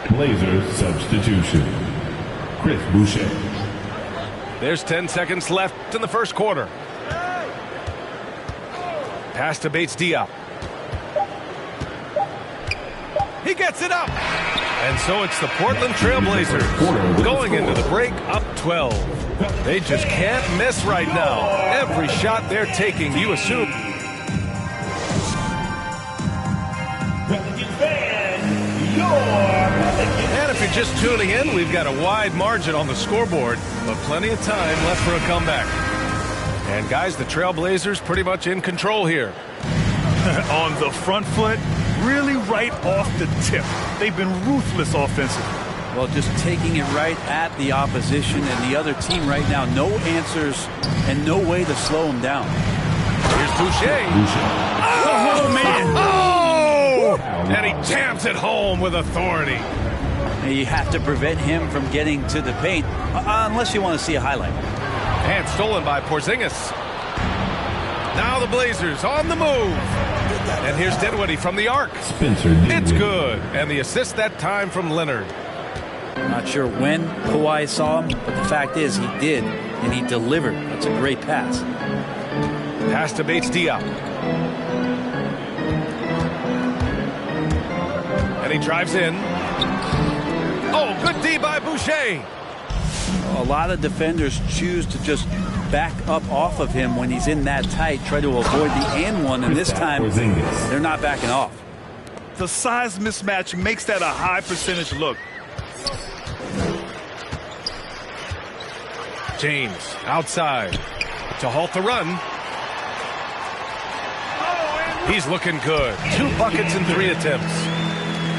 Blazers substitution. Chris Boucher. There's 10 seconds left in the first quarter. Pass to Bates Diop. He gets it up. And so it's the Portland Trail Blazers going into the break up 12. They just can't miss right now. Every shot they're taking, you assume. And if you're just tuning in, we've got a wide margin on the scoreboard, but plenty of time left for a comeback. And guys, the Trail Blazers pretty much in control here. On the front foot, really right off the tip. They've been ruthless offensively. Well, just taking it right at the opposition and the other team right now. No answers and no way to slow them down. Here's Boucher. Oh, man. Oh! And he jams it home with authority. You have to prevent him from getting to the paint, unless you want to see a highlight. And stolen by Porzingis. Now the Blazers on the move. And here's Dinwiddie from the arc. It's good. And the assist that time from Leonard. Not sure when Kawhi saw him, but the fact is he did, and he delivered. That's a great pass. Pass to Bates Diop. And he drives in. Oh, good D by Boucher. A lot of defenders choose to just back up off of him when he's in that tight, try to avoid the and one, and this time they're not backing off. The size mismatch makes that a high percentage look. James outside to halt the run. He's looking good. 2 buckets in 3 attempts.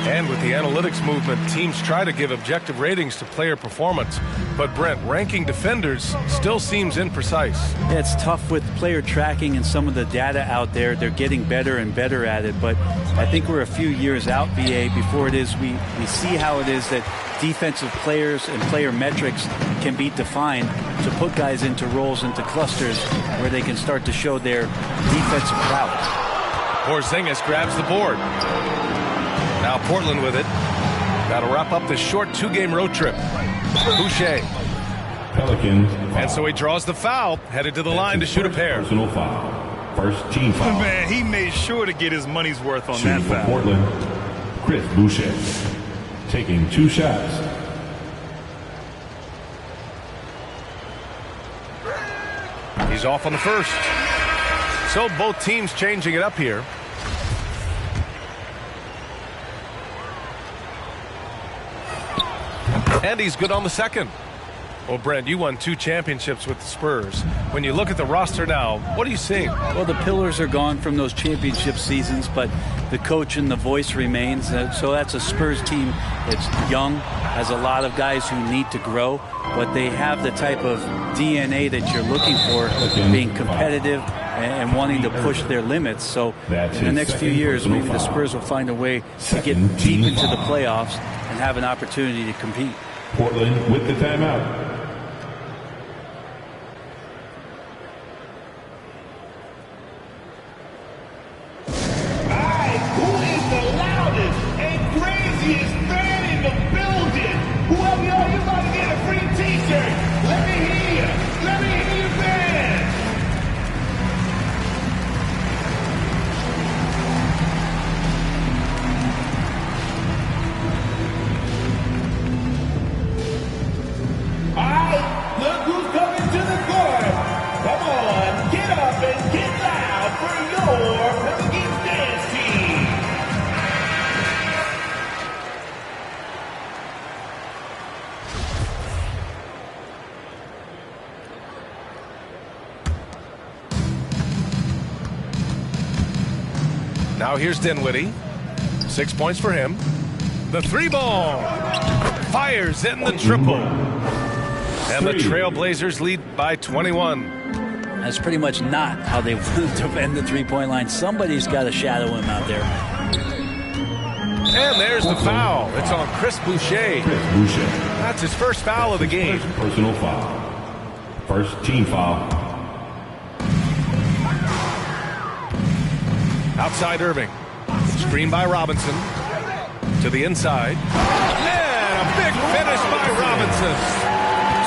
And with the analytics movement, teams try to give objective ratings to player performance. But Brent, ranking defenders still seems imprecise. Yeah, it's tough with player tracking and some of the data out there. They're getting better and better at it. But I think we're a few years out, VA, before it is we see how it is that defensive players and player metrics can be defined to put guys into roles, into clusters where they can start to show their defensive prowess. Porzingis grabs the board. Now Portland with it. Got to wrap up this short 2-game road trip. Boucher. Pelicans. And so he draws the foul, headed to the line to shoot a pair. Personal foul. First team foul. Man, he made sure to get his money's worth on that foul. Portland, Chris Boucher. Taking 2 shots. He's off on the first. So both teams changing it up here. And he's good on the second. Well, Brent, you won 2 championships with the Spurs. When you look at the roster now, what are you seeing? Well, the pillars are gone from those championship seasons, but the coach and the voice remains. So that's a Spurs team that's young, has a lot of guys who need to grow, but they have the type of DNA that you're looking for, being competitive and wanting to push their limits. So in the next few years, maybe the Spurs will find a way to get deep into the playoffs and have an opportunity to compete. Portland with the timeout. Now here's Dinwiddie. 6 points for him. The 3-ball. Fires in the triple. And the Trailblazers lead by 21. That's pretty much not how they want to defend the three-point line. Somebody's got to shadow him out there. And there's the foul. It's on Chris Boucher. That's his first foul of the game. Personal foul. First team foul. Outside Irving. Screen by Robinson. To the inside. Big finish by Robinson.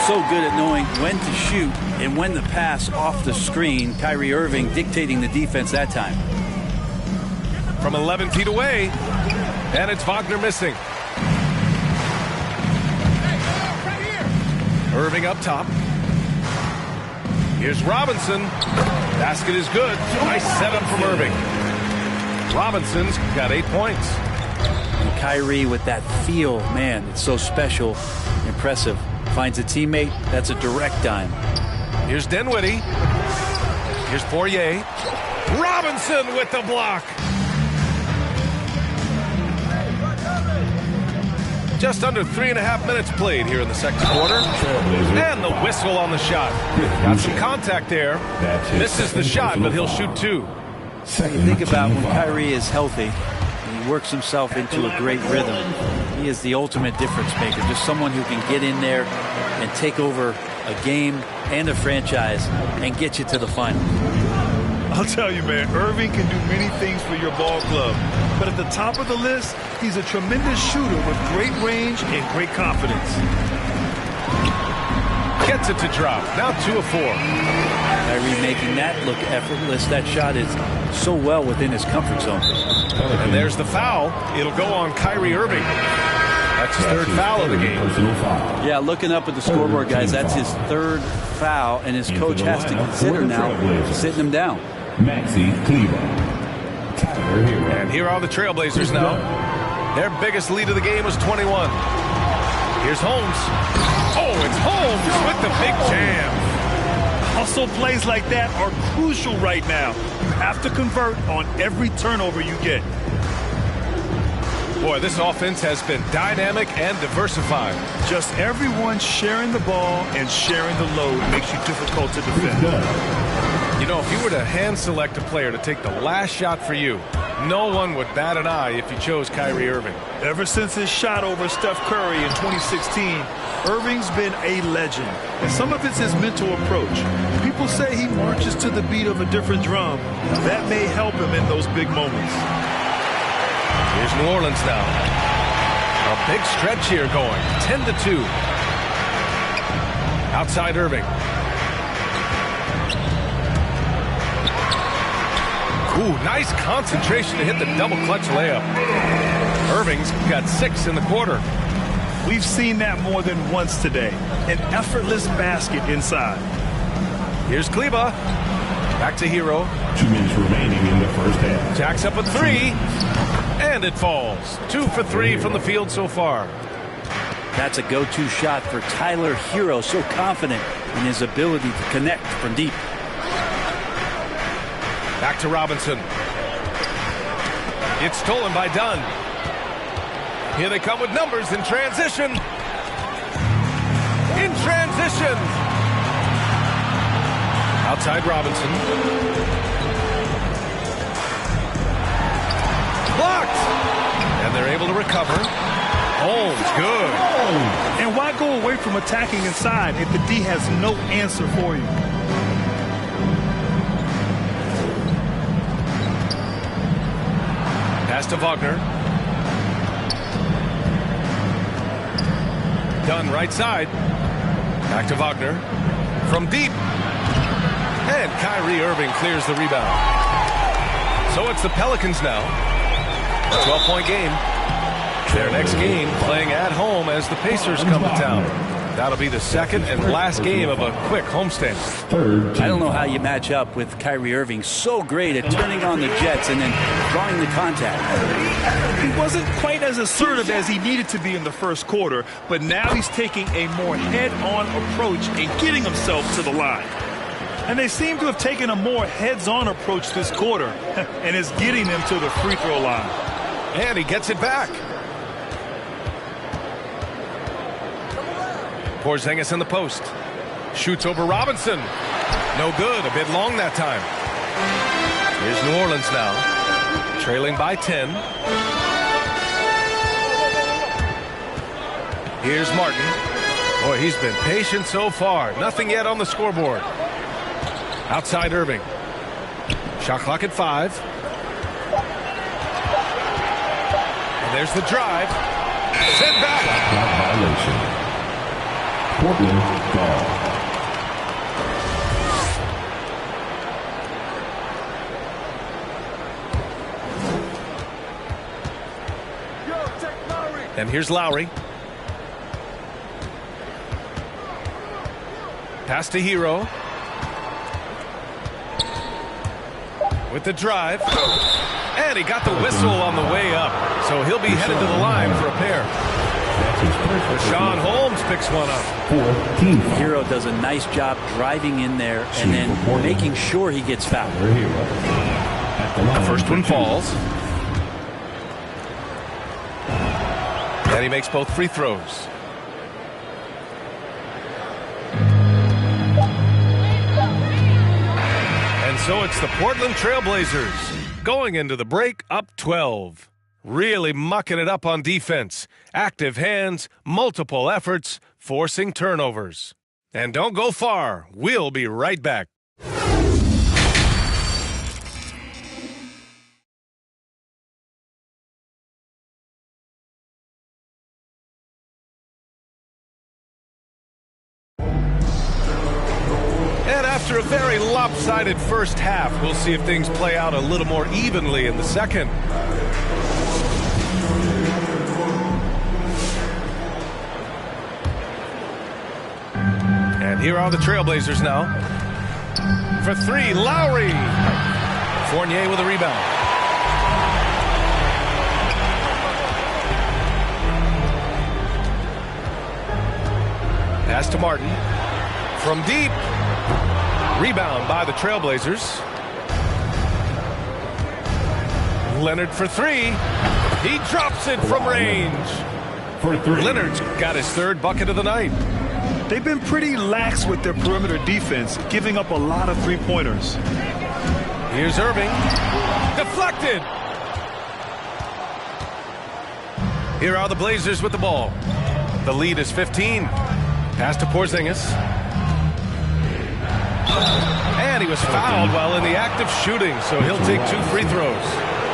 So good at knowing when to shoot and when to pass off the screen. Kyrie Irving dictating the defense that time. From 11 feet away, and it's Wagner missing. Irving up top. Here's Robinson. Basket is good. Nice setup from Irving. Robinson's got 8 points. And Kyrie with that feel, man, it's so special, impressive. Finds a teammate, that's a direct dime. Here's Dinwiddie. Here's Fourier. Robinson with the block. Just under 3.5 minutes played here in the second quarter. And the whistle on the shot. Got some contact there. Misses the shot, but he'll shoot 2. You think about when Kyrie is healthy, and he works himself into a great rhythm. He is the ultimate difference maker. Just someone who can get in there and take over a game and a franchise and get you to the final. I'll tell you, man, Irving can do many things for your ball club. But at the top of the list, he's a tremendous shooter with great range and great confidence. Gets it to drop. Now 2 of 4. Kyrie making that look effortless. That shot is so well within his comfort zone. And there's the foul. It'll go on Kyrie Irving. That's his 3rd foul of the game. Yeah, looking up at the scoreboard, guys, that's his 3rd foul, and his coach has to consider now sitting him down. Maxi Kleber. Tyler Hero. And here are the Trailblazers now. Their biggest lead of the game was 21. Here's Holmes. Oh, it's Holmes with the big jam. Hustle plays like that are crucial right now. You have to convert on every turnover you get. Boy, this offense has been dynamic and diversified. Just everyone sharing the ball and sharing the load makes you difficult to defend. You know, if you were to hand select a player to take the last shot for you, no one would bat an eye if you chose Kyrie Irving. Ever since his shot over Steph Curry in 2016, Irving's been a legend. And some of it's his mental approach. People say he marches to the beat of a different drum. That may help him in those big moments. Here's New Orleans now. A big stretch here going. 10-2. Outside Irving. Ooh, nice concentration to hit the double clutch layup. Irving's got 6 in the quarter. We've seen that more than once today. An effortless basket inside. Here's Kleber. Back to Hero. 2 minutes remaining in the first half. Jacks up a 3. And it falls. 2 for 3 from the field so far. That's a go-to shot for Tyler Hero. So confident in his ability to connect from deep. Back to Robinson. It's stolen by Dunn. Here they come with numbers in transition. In transition. Outside Robinson. Blocked. And they're able to recover. Holmes, good. And why go away from attacking inside if the D has no answer for you? Pass to Wagner. Dunn right side. Back to Wagner. From deep. And Kyrie Irving clears the rebound. So it's the Pelicans now. 12-point game. Their next game playing at home as the Pacers come to town. That'll be the second and last game of a quick homestand. I don't know how you match up with Kyrie Irving. So great at turning on the Jets and then drawing the contact. He wasn't quite as assertive as he needed to be in the first quarter, but now he's taking a more head-on approach and getting himself to the line. And they seem to have taken a more heads-on approach this quarter, and it's getting them to the free throw line. And he gets it back. Porzingis in the post. Shoots over Robinson. No good. A bit long that time. Here's New Orleans now. Trailing by 10. Here's Martin. Boy, he's been patient so far. Nothing yet on the scoreboard. Outside Irving. Shot clock at 5. And there's the drive. Sent back. Shot violation. Portland ball. And here's Lowry. Pass to Hero. With the drive. And he got the whistle on the way up. So he'll be headed to the line for a pair. Sean Holmes picks one up. Hero does a nice job driving in there and then making sure he gets fouled. The first one falls. And he makes both free throws. And so it's the Portland Trailblazers going into the break up 12. Really mucking it up on defense. Active hands, multiple efforts, forcing turnovers. And don't go far. We'll be right back. And after a very lopsided first half, we'll see if things play out a little more evenly in the second. And here are the Trailblazers now. For three, Lowry. Fournier with a rebound. Pass to Martin. From deep. Rebound by the Trailblazers. Leonard for three. He drops it from range. For three. Leonard's got his third bucket of the night. They've been pretty lax with their perimeter defense, giving up a lot of three-pointers. Here's Irving. Deflected. Here are the Blazers with the ball. The lead is 15. Pass to Porzingis. And he was fouled while in the act of shooting, so he'll take two free throws.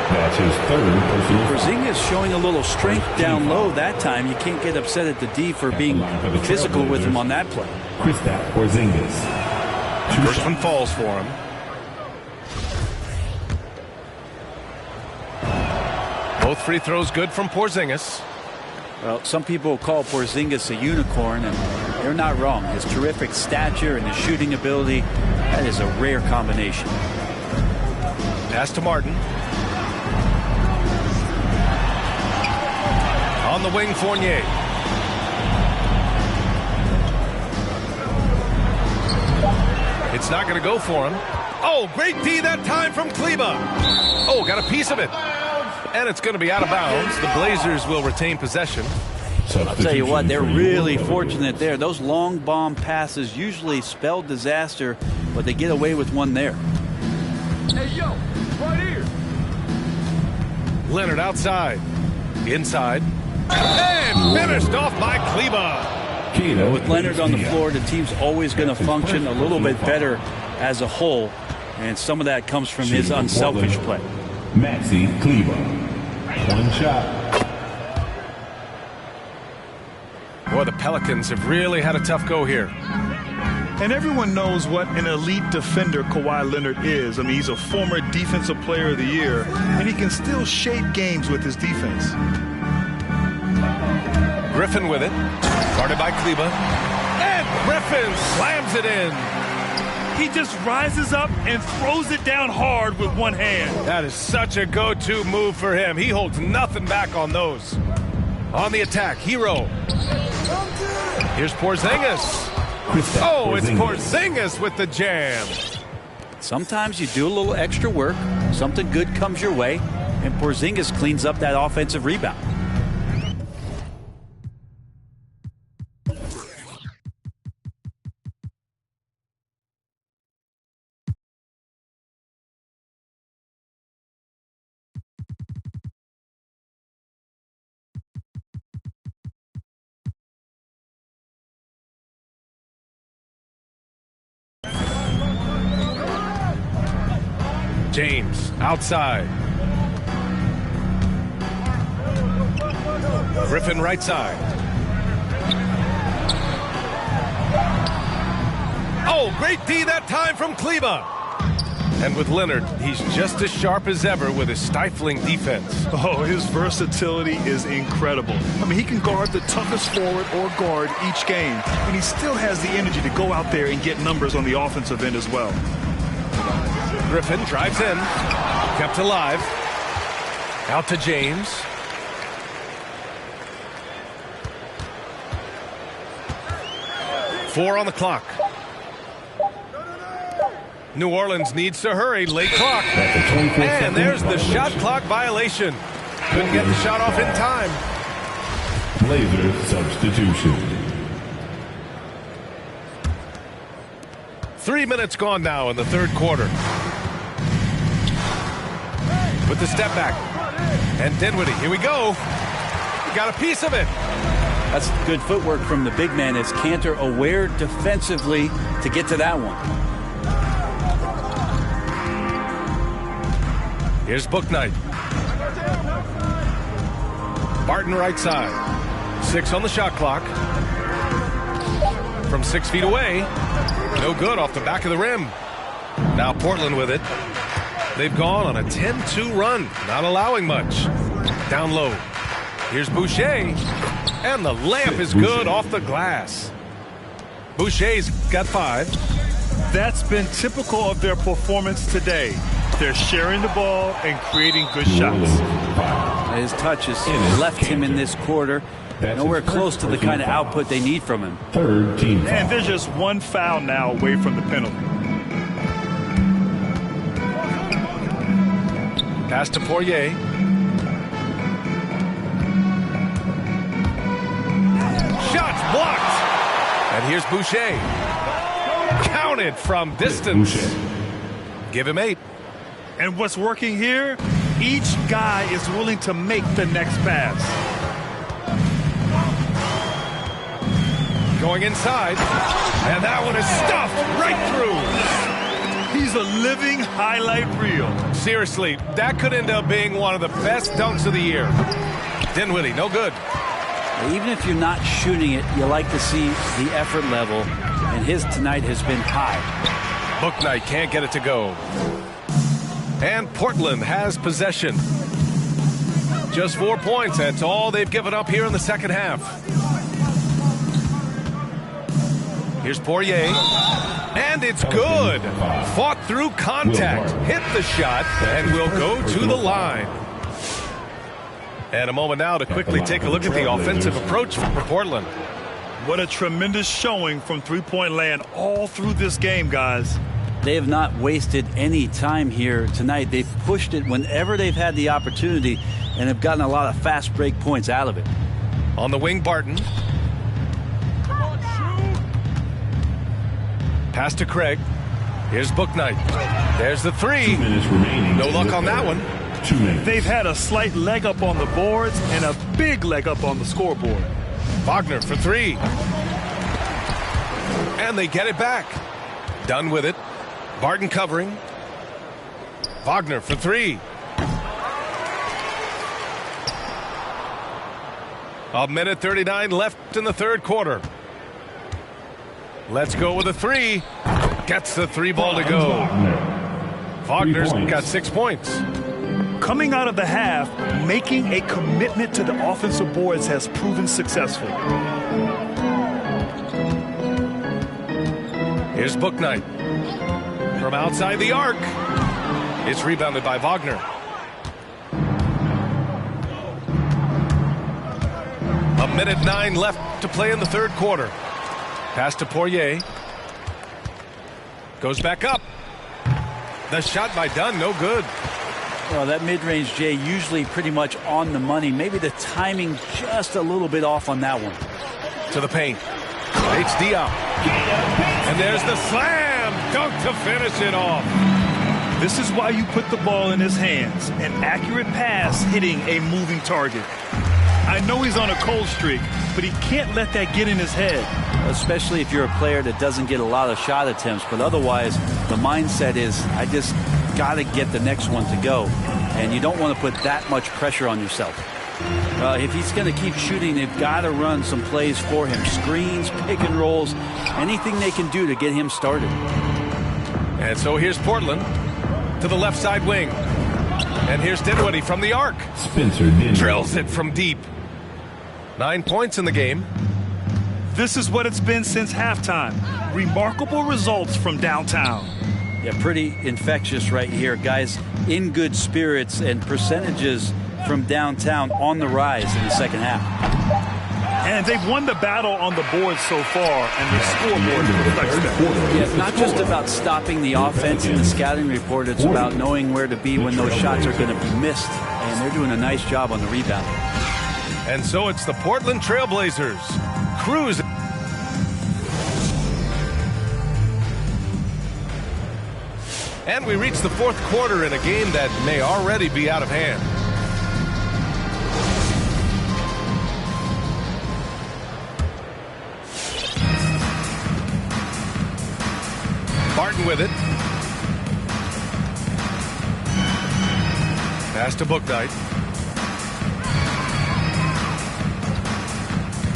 That's his third personal. Porzingis showing a little strength down low that time. You can't get upset at the D for being physical with him on that play. Kristaps Porzingis. First one falls for him. Both free throws good from Porzingis. Well, some people call Porzingis a unicorn, and they're not wrong. His terrific stature and his shooting ability, that is a rare combination. Pass to Martin. On the wing, Fournier. It's not going to go for him. Oh, great D that time from Kleba. Oh, got a piece of it. And it's going to be out of bounds. The Blazers will retain possession. I'll tell you what, they're really fortunate there. Those long bomb passes usually spell disaster, but they get away with one there. Hey, yo, right here. Leonard outside. Inside. And finished off by Kleba. With Leonard on the floor, the team's always going to function a little bit better as a whole, and some of that comes from his unselfish play. Maxi Kleba. One shot. Boy, the Pelicans have really had a tough go here. And everyone knows what an elite defender Kawhi Leonard is. I mean, he's a former Defensive Player of the Year, and he can still shape games with his defense. Griffin with it. Guarded by Kleba. And Griffin slams it in. He just rises up and throws it down hard with one hand. That is such a go-to move for him. He holds nothing back on those. On the attack, Hero. Here's Porzingis. Oh, it's Porzingis with the jam. Sometimes you do a little extra work, something good comes your way, and Porzingis cleans up that offensive rebound. James outside. Griffin right side. Oh, great D that time from Kleba. And with Leonard, he's just as sharp as ever with his stifling defense. Oh, his versatility is incredible. I mean, he can guard the toughest forward or guard each game, and he still has the energy to go out there and get numbers on the offensive end as well. Griffin drives in, kept alive. Out to James. Four on the clock. New Orleans needs to hurry. Late clock. And there's the shot clock violation. Couldn't get the shot off in time. Blazer substitution. 3 minutes gone now in the third quarter. With the step back. And Dinwiddie, here we go. Got a piece of it. That's good footwork from the big man as Cantor aware defensively to get to that one. Here's Bouknight. Barton right side. 6 on the shot clock. From 6 feet away. No good off the back of the rim. Now Portland with it. They've gone on a 10-2 run, not allowing much. Down low. Here's Boucher. And the layup is good off the glass. Boucher's got 5. That's been typical of their performance today. They're sharing the ball and creating good shots. His touch has left him in this quarter. Nowhere close to the kind of output they need from him. Third team foul. And there's just one foul now away from the penalty. Pass to Poirier. Shots blocked. And here's Boucher. Counted from distance. Give him 8. And what's working here? Each guy is willing to make the next pass. Going inside. And that one is stuffed right through. He's a living highlight reel. Seriously, that could end up being one of the best dunks of the year. Dinwiddie, no good. Even if you're not shooting it, you like to see the effort level, and his tonight has been high. Bouknight can't get it to go. And Portland has possession. Just 4 points. That's all they've given up here in the second half. Here's Poirier. And it's good. Fought through contact. Hit the shot and will go to the line. And a moment now to quickly take a look at the offensive approach for Portland. What a tremendous showing from three-point land all through this game, guys. They have not wasted any time here tonight. They've pushed it whenever they've had the opportunity and have gotten a lot of fast break points out of it. On the wing, Barton. Pass to Craig. Here's Bouknight. There's the 3. 2 minutes remaining. No luck on that one. 2 minutes. They've had a slight leg up on the boards and a big leg up on the scoreboard. Wagner for 3. And they get it back. Done with it. Barton covering. Wagner for 3. A minute 39 left in the third quarter. Let's go with a 3. Gets the 3 ball to go. Wagner's got 6 points. Coming out of the half, making a commitment to the offensive boards has proven successful. Here's Bouknight. From outside the arc. It's rebounded by Wagner. A minute 9 left to play in the third quarter. Pass to Poirier. Goes back up. The shot by Dunn, no good. Well, that mid-range, Jay, usually pretty much on the money. Maybe the timing just a little bit off on that one. To the paint. Diop. And there's the slam dunk to finish it off. This is why you put the ball in his hands. An accurate pass hitting a moving target. I know he's on a cold streak, but he can't let that get in his head. Especially if you're a player that doesn't get a lot of shot attempts. But otherwise, the mindset is, I just got to get the next one to go. And you don't want to put that much pressure on yourself. If he's going to keep shooting, they've got to run some plays for him. Screens, pick and rolls, anything they can do to get him started. And so here's Portland to the left side wing. And here's Dinwiddie from the arc. Spencer Dinwiddie Drills it from deep. 9 points in the game. This is what it's been since halftime. Remarkable results from downtown. Yeah, pretty infectious right here. Guys in good spirits, and percentages from downtown on the rise in the second half. And they've won the battle on the board so far, and the scoreboard reflects that. Yeah, it's not just about stopping the offense in the scouting report. It's about knowing where to be when those shots are going to be missed, and they're doing a nice job on the rebound. And so it's the Portland Trailblazers cruising. And we reach the fourth quarter in a game that may already be out of hand. Barton with it. Pass to Booknight.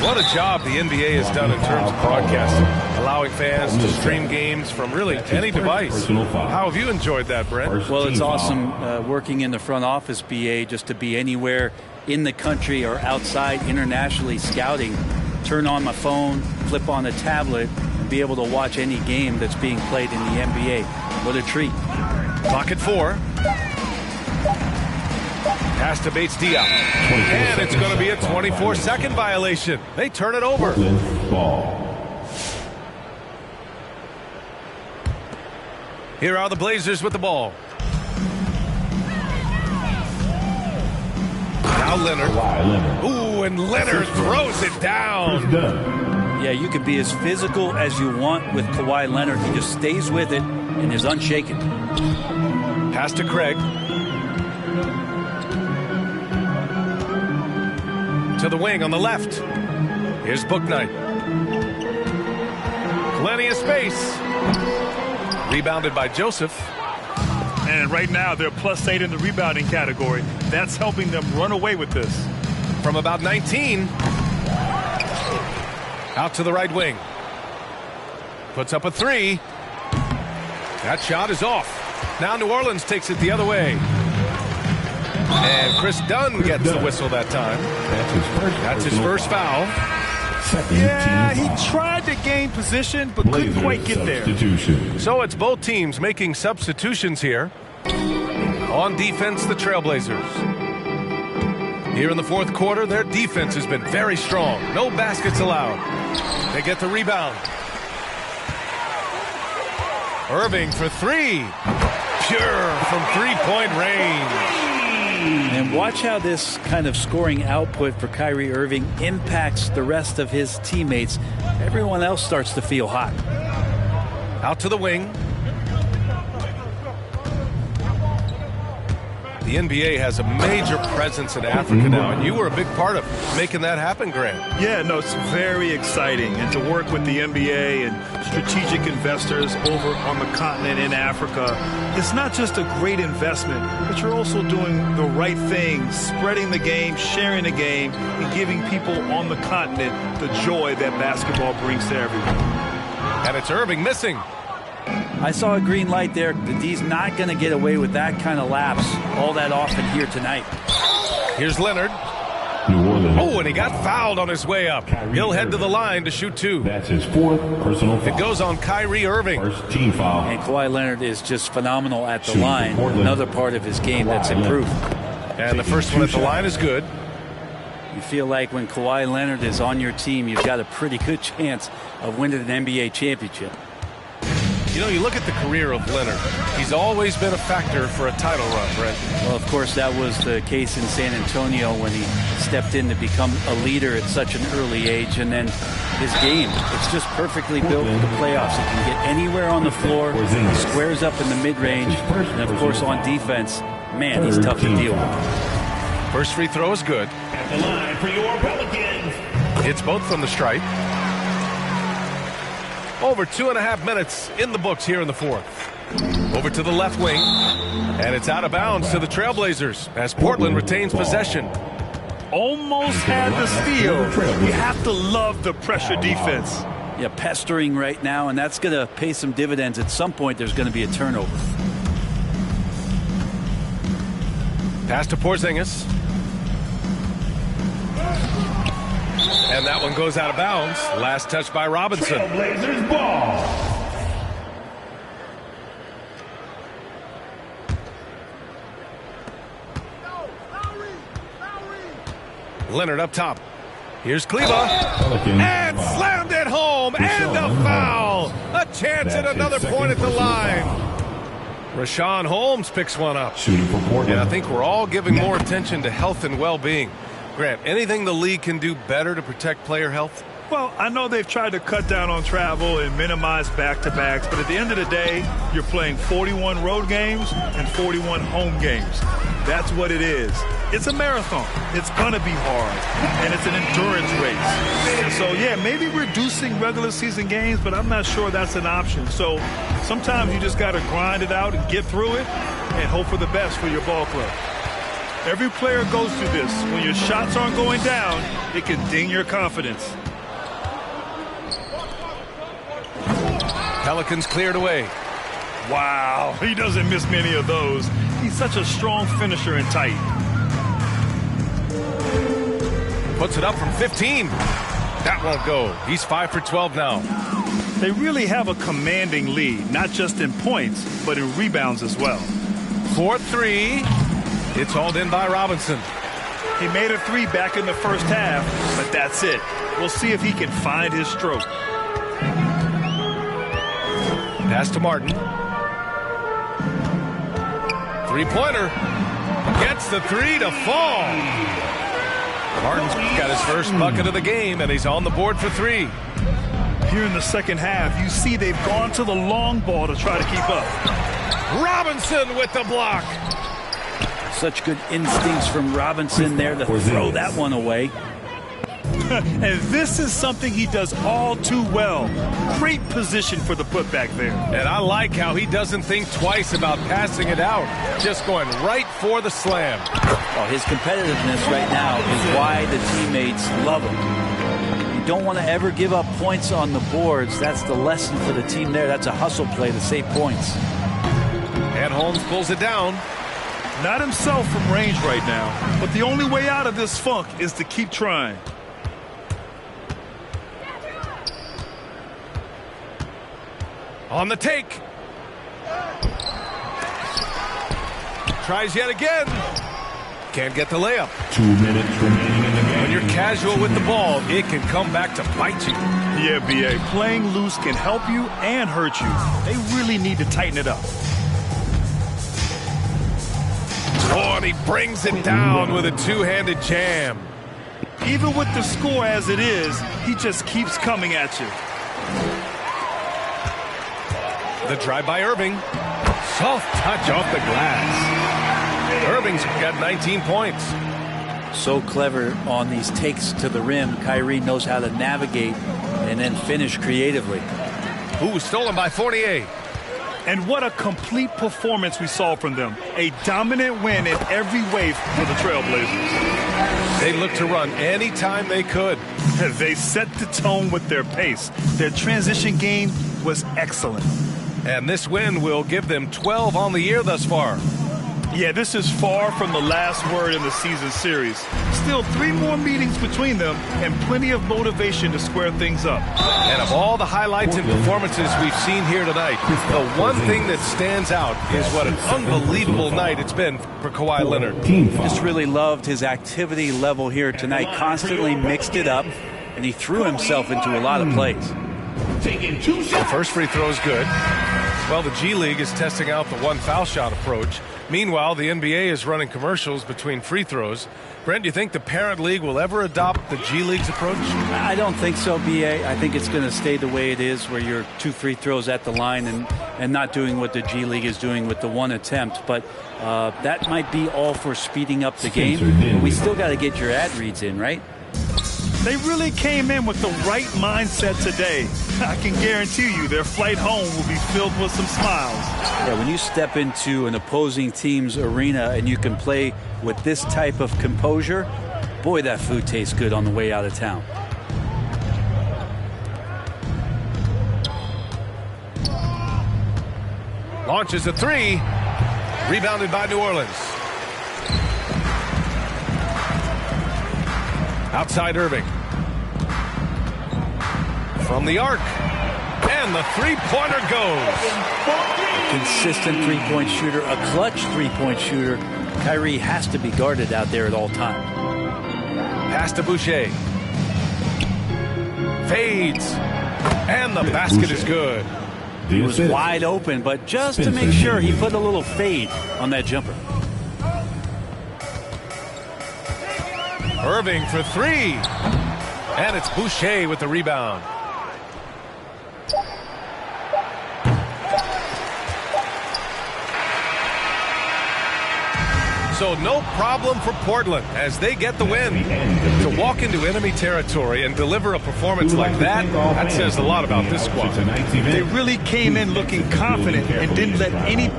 What a job the NBA has done in terms of broadcasting, allowing fans to stream games from really any device. How have you enjoyed that, Brent? Well, it's awesome working in the front office, BA, just to be anywhere in the country or outside internationally scouting. Turn on my phone, flip on a tablet, and be able to watch any game that's being played in the NBA. What a treat. Clock at 4. Pass to Bates Diop. And it's going to be a 24-second violation. They turn it over. ball. Here are the Blazers with the ball. Now Leonard. Ooh, and Leonard throws it down. Yeah, you can be as physical as you want with Kawhi Leonard. He just stays with it and is unshaken. Pass to Craig. To the wing on the left. Here's Booknight. Plenty of space. Rebounded by Joseph. And right now they're +8 in the rebounding category. That's helping them run away with this. From about 19. Out to the right wing. Puts up a 3. That shot is off. Now New Orleans takes it the other way. And Chris Dunn gets the whistle that time. That's his first foul. Yeah, he tried to gain position, but couldn't quite get there. So it's both teams making substitutions here. On defense, the Trailblazers. Here in the fourth quarter, their defense has been very strong. No baskets allowed. They get the rebound. Irving for 3. Pure from three-point range. And watch how this kind of scoring output for Kyrie Irving impacts the rest of his teammates. Everyone else starts to feel hot. Out to the wing. The NBA has a major presence in Africa now, and you were a big part of making that happen, Grant. Yeah, no, it's very exciting. And to work with the NBA and strategic investors over on the continent in Africa, it's not just a great investment, but you're also doing the right thing, spreading the game, sharing the game, and giving people on the continent the joy that basketball brings to everyone. And it's Irving missing. I saw a green light there. The D's not going to get away with that kind of lapse all that often here tonight. Here's Leonard. Oh, and he got fouled on his way up. He'll head to the line to shoot 2. That's his 4th personal foul. It goes on Kyrie Irving. First team foul. And Kawhi Leonard is just phenomenal at the line. Another part of his game that's improved. And the first one at the line is good. You feel like when Kawhi Leonard is on your team, you've got a pretty good chance of winning an NBA championship. You know, you look at the career of Leonard. He's always been a factor for a title run, Brent. Well, of course, that was the case in San Antonio when he stepped in to become a leader at such an early age. And then his game, it's just perfectly built for the playoffs. He can get anywhere on the floor, squares up in the mid-range, and, of course, on defense, man, he's tough to deal with. First free throw is good. At the line for your Pelicans. Hits both from the stripe. Over 2.5 minutes in the books here in the fourth. Over to the left wing. And it's out of bounds to the Trailblazers as Portland retains possession. almost had the steal. You have to love the pressure defense. Yeah, pestering right now, and that's going to pay some dividends. At some point, there's going to be a turnover. Pass to Porzingis. And that one goes out of bounds. Last touch by Robinson. Trailblazers ball. Leonard up top. Here's Kleba. And slammed it home. And a foul. A chance at another point at the line. Rashawn Holmes picks one up. Shooting for Portland. And I think we're all giving more attention to health and well-being. Grant, anything the league can do better to protect player health? Well, I know they've tried to cut down on travel and minimize back-to-backs, but at the end of the day, you're playing 41 road games and 41 home games. That's what it is. It's a marathon. It's going to be hard, and it's an endurance race. So, yeah, maybe reducing regular season games, but I'm not sure that's an option. So sometimes you just got to grind it out and get through it and hope for the best for your ball club. Every player goes through this. When your shots aren't going down, it can ding your confidence. Pelicans cleared away. Wow, he doesn't miss many of those. He's such a strong finisher and tight. Puts it up from 15. That won't go. He's 5 for 12 now. They really have a commanding lead, not just in points, but in rebounds as well. 4-3. It's hauled in by Robinson. He made a three back in the first half, but that's it. We'll see if he can find his stroke. Pass to Martin. Three-pointer. Gets the three to fall. Martin's got his first bucket of the game, and he's on the board for three. Here in the second half, you see they've gone to the long ball to try to keep up. Robinson with the block. Such good instincts from Robinson there to throw that one away. And this is something he does all too well. Great position for the putback there. And I like how he doesn't think twice about passing it out. Just going right for the slam. Well, his competitiveness right now is why the teammates love him. You don't want to ever give up points on the boards. That's the lesson for the team there. That's a hustle play to save points. And Holmes pulls it down. Not himself from range right now, but the only way out of this funk is to keep trying. On the take. Tries yet again. Can't get the layup. 2 minutes remaining in the game. When you're casual with the ball, it can come back to bite you. Yeah, B.A. Playing loose can help you and hurt you. They really need to tighten it up. Oh, and he brings it down with a two-handed jam. Even with the score as it is, he just keeps coming at you. The drive by Irving. Soft touch off the glass. Irving's got 19 points. So clever on these takes to the rim. Kyrie knows how to navigate and then finish creatively. Ooh, stolen by Fournier. And what a complete performance we saw from them. A dominant win in every way for the Trailblazers. They looked to run anytime they could. They set the tone with their pace. Their transition game was excellent. And this win will give them 12 on the year thus far. Yeah, this is far from the last word in the season series. Still 3 more meetings between them and plenty of motivation to square things up. And of all the highlights and performances we've seen here tonight, the one thing that stands out is what an unbelievable night it's been for Kawhi Leonard. Just really loved his activity level here tonight. Constantly mixed it up, and he threw himself into a lot of plays. The first free throw is good. Well, the G League is testing out the one foul shot approach. Meanwhile, the NBA is running commercials between free throws. Brent, do you think the parent league will ever adopt the G League's approach? I don't think so, B.A. I think it's going to stay the way it is, where you're 2 free throws at the line and not doing what the G League is doing with the one attempt. But that might be all for speeding up the game. But we still got to get your ad reads in, right? They really came in with the right mindset today. I can guarantee you their flight home will be filled with some smiles. Yeah, when you step into an opposing team's arena and you can play with this type of composure, Boy, that food tastes good on the way out of town. Launches a three. Rebounded by New Orleans. Outside Irving. From the arc. And the three-pointer goes. A consistent three-point shooter, a clutch three-point shooter. Kyrie has to be guarded out there at all times. Pass to Boucher. Fades. And the basket is good. He was wide open, but just to make sure, he put a little fade on that jumper. Irving for three. And it's Boucher with the rebound. So no problem for Portland as they get the win. To walk into enemy territory and deliver a performance like that, that says a lot about this squad. They really came in looking confident and didn't let any...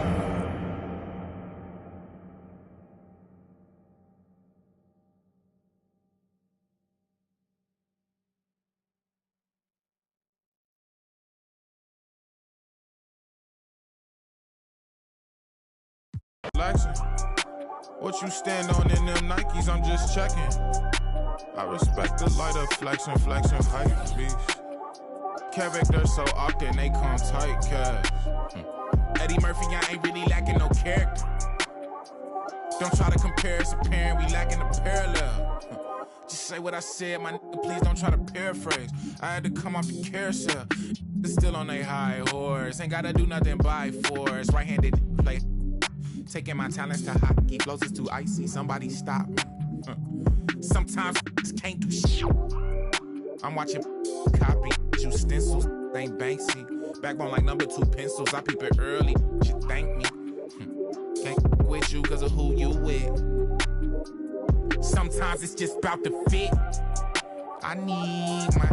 What you stand on in them Nikes, I'm just checking. I respect the lighter flexing, hype beast. Character so often they come tight, cash. Eddie Murphy, I ain't really lacking no character. Don't try to compare, it's apparent we lacking a parallel. Just say what I said, my nigga, please don't try to paraphrase. I had to come off the carousel. It's still on they high horse. Ain't gotta do nothing by force. Right-handed play. Taking my talents to hockey, blows is too icy. Somebody stop me. Sometimes can't do shit. I'm watching copy. You stencils ain't Banksy. Backbone like number 2 pencils. I peep it early. You thank me. Can't with you cause of who you with. Sometimes it's just about to fit. I need my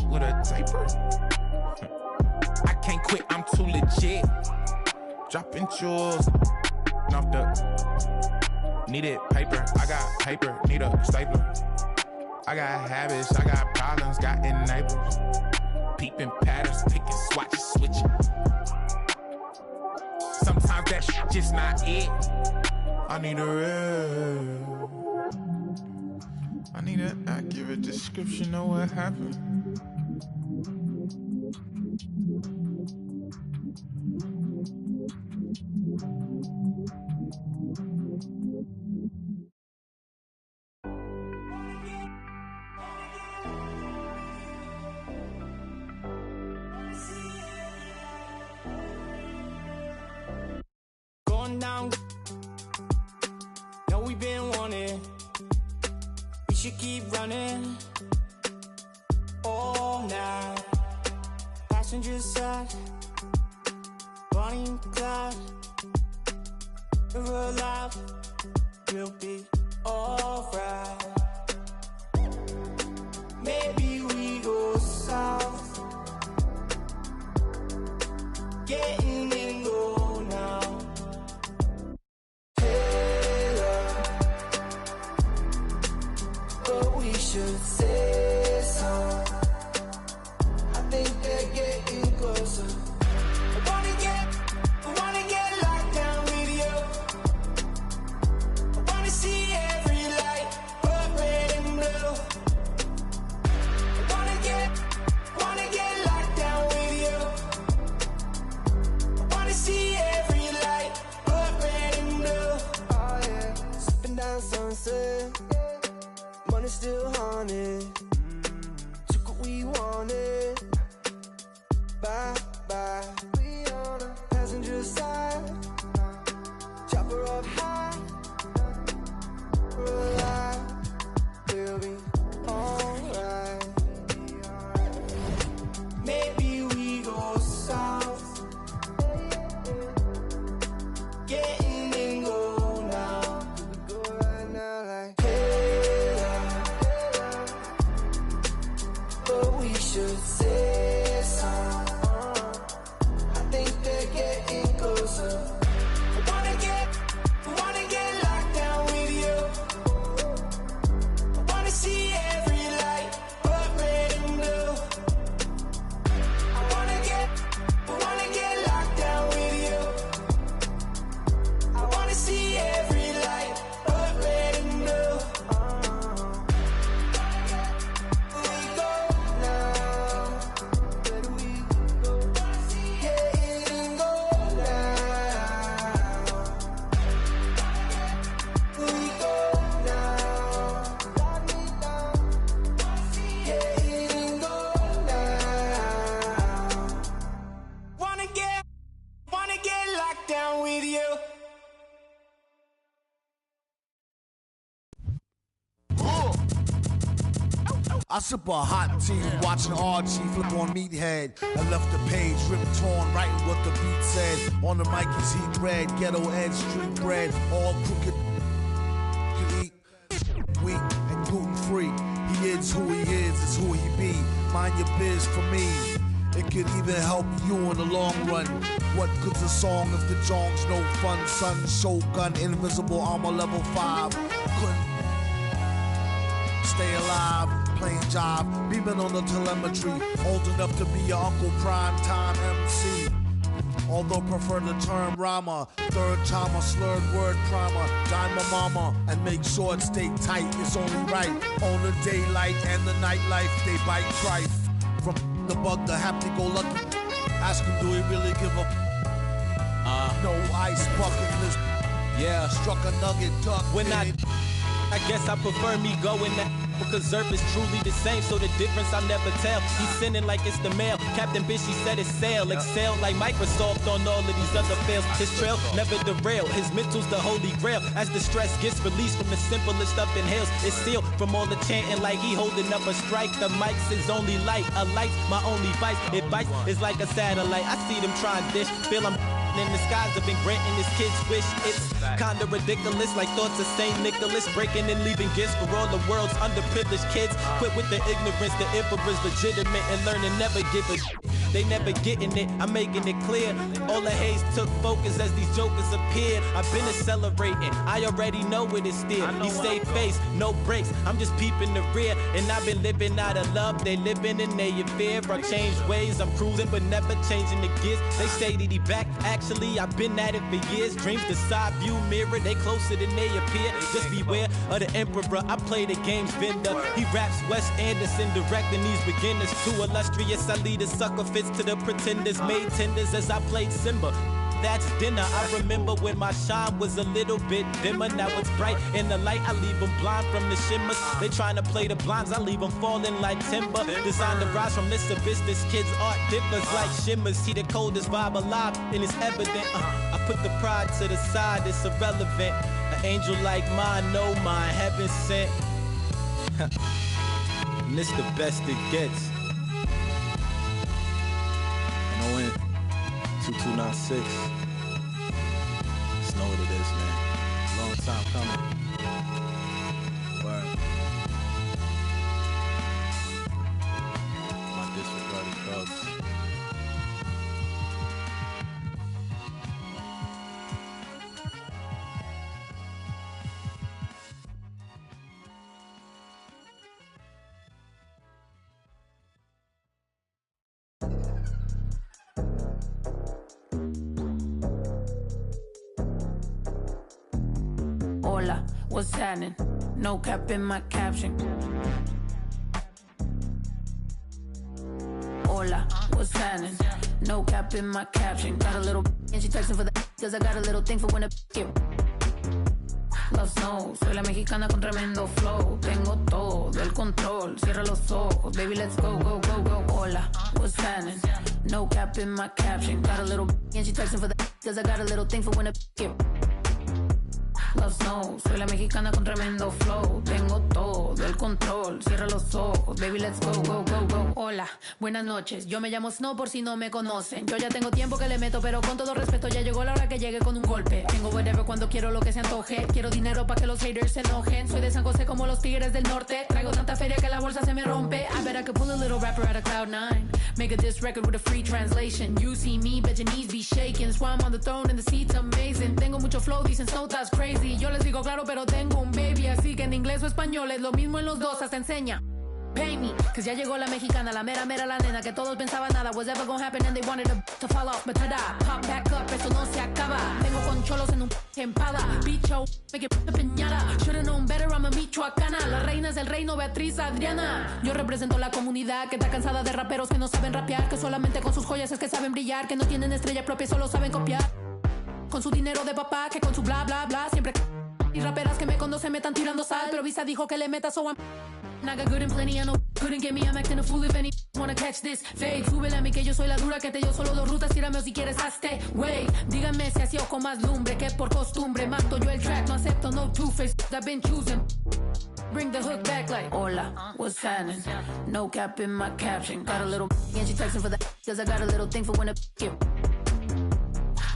with a taper. I can't quit. I'm too legit. Dropping jewels. Off the needed paper, I got paper, need a stapler. I got habits, I got problems, got enablers. Peeping patterns, picking swatches, switching. Sometimes that shit just not it. I need a real. I need an accurate description of what happened. Down. Know we've been wanting. We should keep running all night. Passenger side, Bonnie and Clyde. If we're alive, we'll be alright. Maybe we go south, getting in go now. We should say so. I think they're getting closer. I wanna get locked down with you. I wanna see every light, red and blue. I wanna get locked down with you. I wanna see every light, red and blue. Oh yeah, sipping down sunset. Money still haunted. Took what we wanted. Bye bye. We on the passenger side. Chopper up high. We're alive. We'll be alright. Maybe we go south. Getting in go now. We go right now like we should say so. I think they're getting closer. I wanna get locked down with you. I I sip a hot tea, watching Archie flip on Meathead. I left the page ripped torn, writing what the beat said. On the mic is heat bread, ghetto edge, street bread, all crooked. You eat weak and gluten free. He is who he is who he be. Mind your biz for me. It could even help you in the long run. What good's a song if the jong's no fun? Sun, Shogun, invisible armor level 5. Couldn't stay alive, playing job, beaming on the telemetry. Old enough to be your Uncle Prime Time MC. Although prefer the term rhymer, third time a slurred word primer. Dime my mama and make sure it stay tight. It's only right. On the daylight and the nightlife, they bite trife. From the bug, the happy-go-lucky. Ask him, do he really give a no ice bucket list? Yeah, struck a nugget, duck. When I guess I prefer me going that because Zerp is truly the same, so the difference I'll never tell. He's sending like it's the mail. Captain Bishy said it's sail. Excel like Microsoft on all of these other fails. His trail never derail. His mental's the holy grail. As the stress gets released from the simplest stuff inhales, it's sealed from all the chanting like he holding up a strike. The mic's his only light. A light's my only vice. Advice is like a satellite. I see them trying dish. Feel I'm in the skies have been granting his kids wish. It's kinda ridiculous, like thoughts of Saint Nicholas, breaking and leaving gifts for all the world's underprivileged kids. Quit with the ignorance, the emperor's legitimate, and learn to never give a they never getting it, I'm making it clear. All the haze took focus as these jokers appeared. I've been accelerating, I already know it is still. He stay face, no brakes, I'm just peeping the rear. And I've been living out of love, they living in their fear. I changed ways, I'm cruising but never changing the gears. They say that he back, actually I've been at it for years. Dreams the side view mirror, they closer than they appear. Just beware of the emperor, I play the game's vendor. He raps Wes Anderson, directing these beginners. Too illustrious, I lead a sucker fits to the pretenders. Made tenders as I played Simba. That's dinner. I remember when my shine was a little bit dimmer. Now it's bright in the light. I leave them blind from the shimmers. They trying to play the blinds. I leave them falling like timber. Designed to rise from this abyss. This kid's art differs like shimmers. See the coldest vibe alive, and it's evident. I put the pride to the side. It's irrelevant. An angel like mine, no mine, heaven sent. And it's the best it gets. And ON 2296. Just know what it is, man. Long time coming. Word. My disregarded thugs. Hola, what's happening? No cap in my caption. Hola, what's happening? No cap in my caption. Got a little and she texting for the cause I got a little thing for when a get. Los no, soy la mexicana con tremendo flow. Tengo todo el control. Cierra los ojos, baby, let's go, go, go, go. Hola, what's happening? No cap in my caption. Got a little and she texting for the cause I got a little thing for when a get. Los no, soy la mexicana con tremendo flow. Tengo todo el control. Cierra los ojos, baby, let's go, go, go, go. Hola, buenas noches. Yo me llamo Snow por si no me conocen. Yo ya tengo tiempo que le meto, pero con todo respeto ya llegó la hora que llegue con un golpe. Tengo whatever cuando quiero lo que se antoje. Quiero dinero pa' que los haters se enojen. Soy de San José como los tigres del norte. Traigo tanta feria que la bolsa se me rompe. I bet I could pull a little rapper out of Cloud9. Make a diss record with a free translation. You see me, bet your knees be shaking. That's why I'm on the throne and the seat's amazing. Tengo mucho flow, dicen Snow, that's crazy. Yo les digo claro, pero tengo un baby. Así que en inglés o español es lo mismo en los dos, hasta enseña. Pay me, cause ya llegó la mexicana, la mera mera la nena, que todos pensaban nada was ever gonna happen and they wanted to fall off, but tada, pop back up, eso no se acaba. Tengo con cholos en un empada, bicho, me que peñada. Should've known better, I'm a michoacana. Las reinas del reino, Beatriz, Adriana. Yo represento la comunidad que está cansada de raperos que no saben rapear, que solamente con sus joyas es que saben brillar, que no tienen estrella propia, solo saben copiar. Con su dinero de papá, que con su bla bla bla, siempre. Y raperas que me conocen me están tirando sal, pero Visa dijo que le meta so I'm I got good and plenty, I know good couldn't get me, I'm acting a fool if any wanna catch this. Fade, súbele a mí que yo soy la dura, que te yo solo 2 rutas, tírame o si quieres hazte. Wey, díganme si así o con más lumbre, que por costumbre mato yo el track, no acepto no two-face, I've been choosing. Bring the hook back like, hola, what's happening? No cap in my caption, got a little and she texting for the cause I got a little thing for when a get.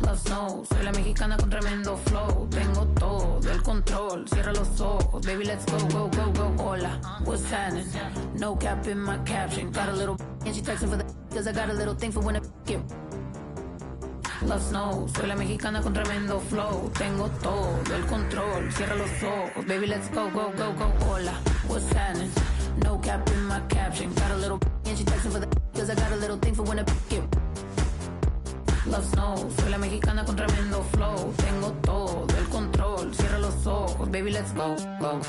Love snow, soy la mexicana con tremendo flow. Tengo todo el control, cierra los ojos, baby let's go, go, go, go. Hola, what's happening? No cap in my caption, got a little and she texting for the cause I got a little thing for when a get. Love snow, soy la mexicana con tremendo flow. Tengo todo el control, cierra los ojos, baby let's go, go, go, go. Hola, what's happening? No cap in my caption, got a little and she texting for the cause I got a little thing for when a get. Love snow, soy la mexicana con tremendo flow. Tengo todo el control, cierra los ojos, baby let's go, go.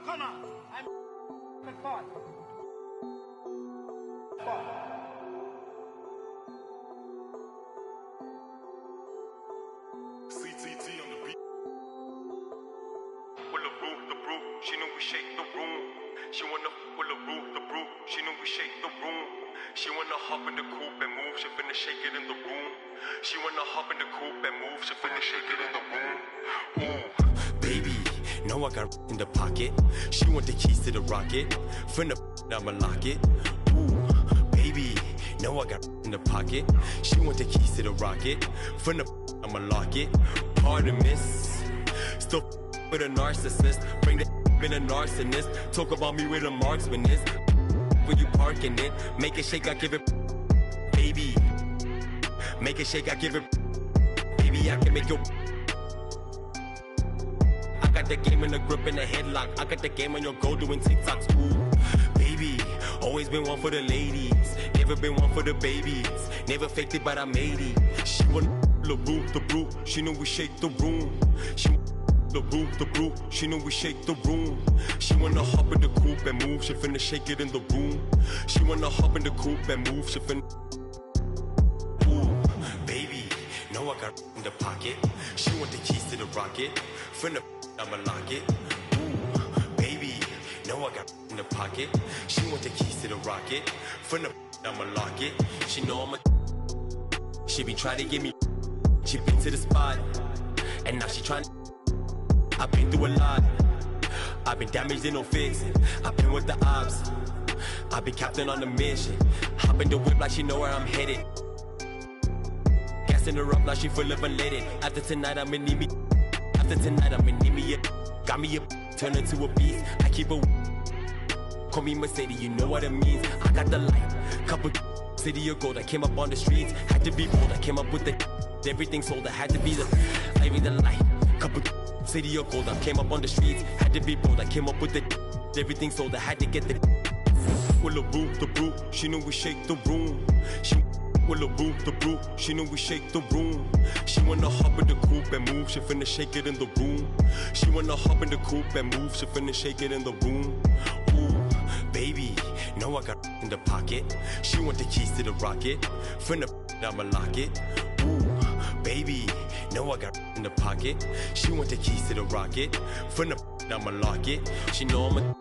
Come on, I'm fun. CTT on the beat. With the brew, she knew we shake the room. She wanna with the brew, she knew we shake the room. She wanna hop in the coupe and move, she finna shake it in the room. She wanna hop in the coupe and move, she finna shake it in the room. Ooh, baby, know I got in the pocket. She want the keys to the rocket. Finna I'ma lock it. Ooh, baby, know I got in the pocket. She want the keys to the rocket. Finna I'ma lock it. Pardon miss. Still with a narcissist. Bring the in a narcissist. Talk about me with a marksman is. When you parking it, make it shake, I give it. Baby, make it shake, I give it. Baby, I can make you. I got the game in the grip and the headlock. I got the game on your go doing TikToks. Ooh, baby, always been one for the ladies. Never been one for the babies. Never faked it, but I made it. She want the brew. She knew we shake the room. She the brew. She knew we shake the room. She wanna hop in the coupe and move. She finna shake it in the room. She wanna hop in the coupe and move. She finna. Ooh, baby, know I got in the pocket. She want the keys to the rocket. Finna I'ma lock it. Ooh, baby, know I got in the pocket. She want the keys to the rocket. Finna I'ma lock it. She know I'm a. She be trying to get me. She been to the spot, and now she trying. I've been through a lot. I've been damaged and no fixing. I've been with the ops. I've been captain on the mission. Hop in the whip like she know where I'm headed. Gassing her up like she full of unleaded. After tonight I'ma need me. After tonight I'ma need me a. Got me a. Turn her to a beast. I keep a. Call me Mercedes, you know what it means. I got the light. Couple city of gold. I came up on the streets. Had to be bold. I came up with the. Everything sold. I had to be the. I mean the light. Couple. City of gold, I came up on the streets, had to be bold, I came up with the everything sold, I had to get the with the brew, she knew we shake the room. She with the brew, she knew we shake the room. She wanna hop in the coupe and move, she finna shake it in the room. She wanna hop in the coupe and move, she finna shake it in the room. Ooh, baby, know I got in the pocket. She want the keys to the rocket, finna I'ma lock it. Ooh, baby, know I got in the pocket. She want the keys to the rocket. Finna I'ma lock it. She know I'm a.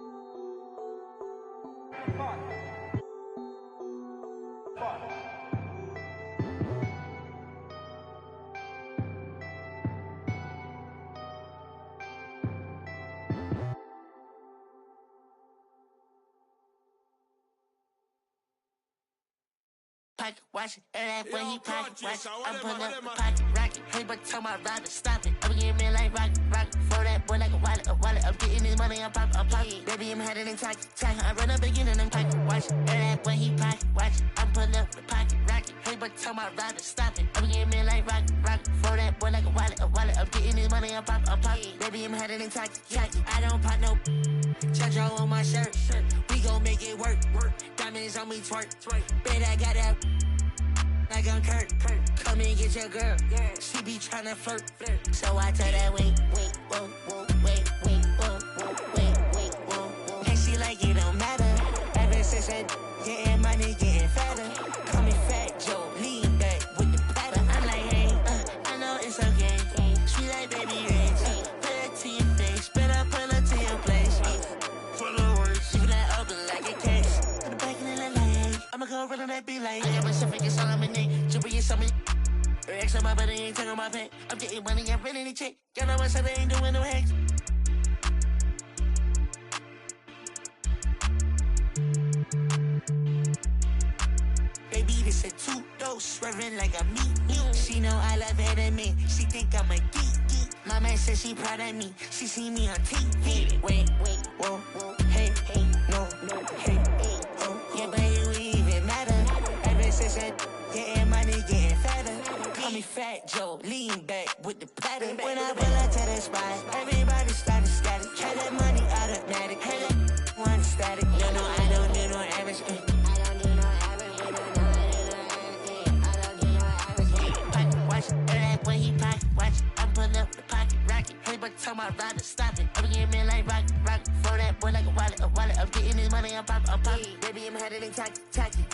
Pocket watch it, and that when he pocket watch it. I'm pulling up the pocket rocket. Hey, but tell my rider stop it. I'm getting me like rocket. For that boy like a wallet. I'm getting this money, I'm pocket. Baby, I'm headed in tacky. I run up again and I'm pocket watch it. And that when he pocket watch it. I'm pulling up the pocket rocket. Hey, but tell my rider stop it. I'm getting me like rocket. For that boy like a wallet. I'm getting this money, I'm pocket. Baby, I'm headed in tacky. I don't pop no. Chacho on my shirt. We gon' make it work. Diamonds on me twerk. Bet I got that. Like I'm Kurt. Come and get your girl. She be tryna flirt. So I tell that wait, whoa, wait. my body, ain't taking my pay. I'm getting money, I'm really the chick. Y'all know my son ain't doing no hacks. Baby, this a two-dose, swerving like a meat. She know I love her than me. She think I'm a geek. My man says she proud of me. She see me on TV. Wait, whoa, hey, no, hey, oh, yeah, but you even matter. Ever since that, getting money, getting fatter. Call me Fat Joe, lean back with the platter. When I pull up to the spot, everybody started static. Try that money automatic. Hey, that one static. No, I don't do no average. When he pocket watch, I'm pulling up the pocket rocket. Hey, but tell my rider stop it. I'm getting me like rock. For that boy like a wallet. I'm getting this money, I'm popping. Baby, I'm headed in tacky.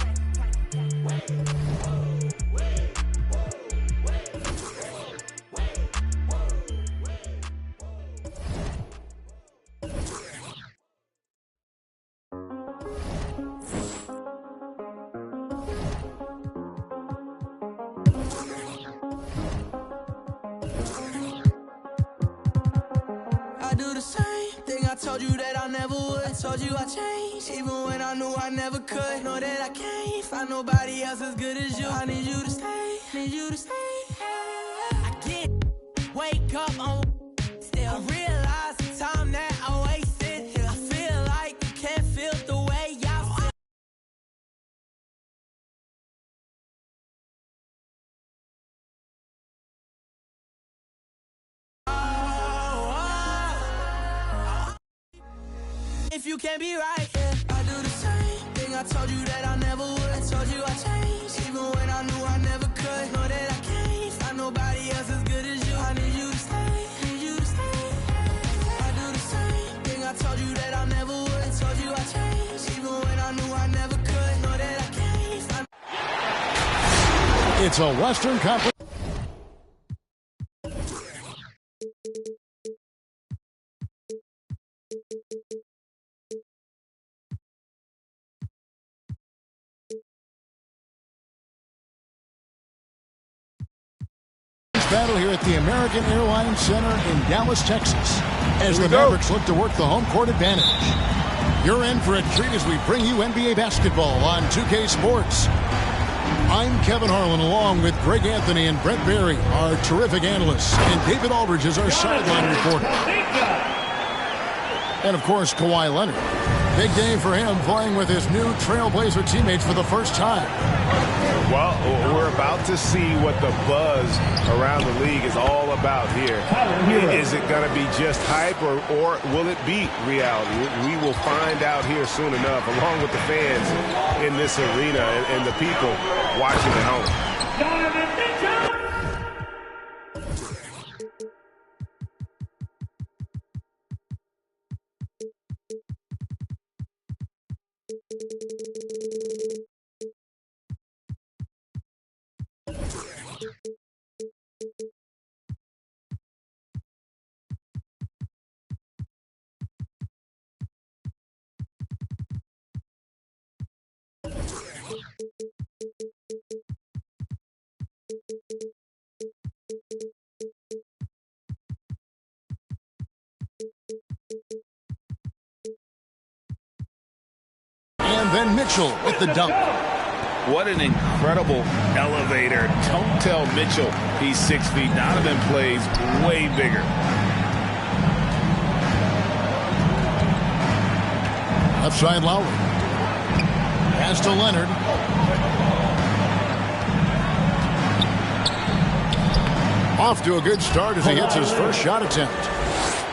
I do the same thing I told you that I never would. I told you I changed, even when I knew I never could. Know that I can't find nobody else as good as you. I need you to stay, I can't wake up on still. I realize the time that I wasted here. I feel like you can't feel the way I feel. If you can't be right, yeah. I do the same thing I told you that I never would. I told you I changed, even when I knew I never could. Know that I can't find nobody else as good as you. I need you to stay, I do the same thing I told you that I never would. I told you I changed, even when I knew I never could. Know that I can't find. It's a Western Conference. Battle here at the American Airlines Center in Dallas, Texas, as the Mavericks look to work the home court advantage. You're in for a treat as we bring you NBA basketball on 2K Sports. I'm Kevin Harlan, along with Greg Anthony and Brent Barry, our terrific analysts, and David Aldridge is our sideline reporter. And, of course, Kawhi Leonard. Big day for him, playing with his new Trailblazer teammates for the first time. Well, we're about to see what the buzz around the league is all about here. Is it going to be just hype, or will it be reality? We will find out here soon enough, along with the fans in this arena and the people watching at home. And then Mitchell with the dunk. What an incredible elevator. Don't tell Mitchell he's 6 feet. Donovan plays way bigger. Left side Lowry. Pass to Leonard. Off to a good start as he hits his first shot attempt.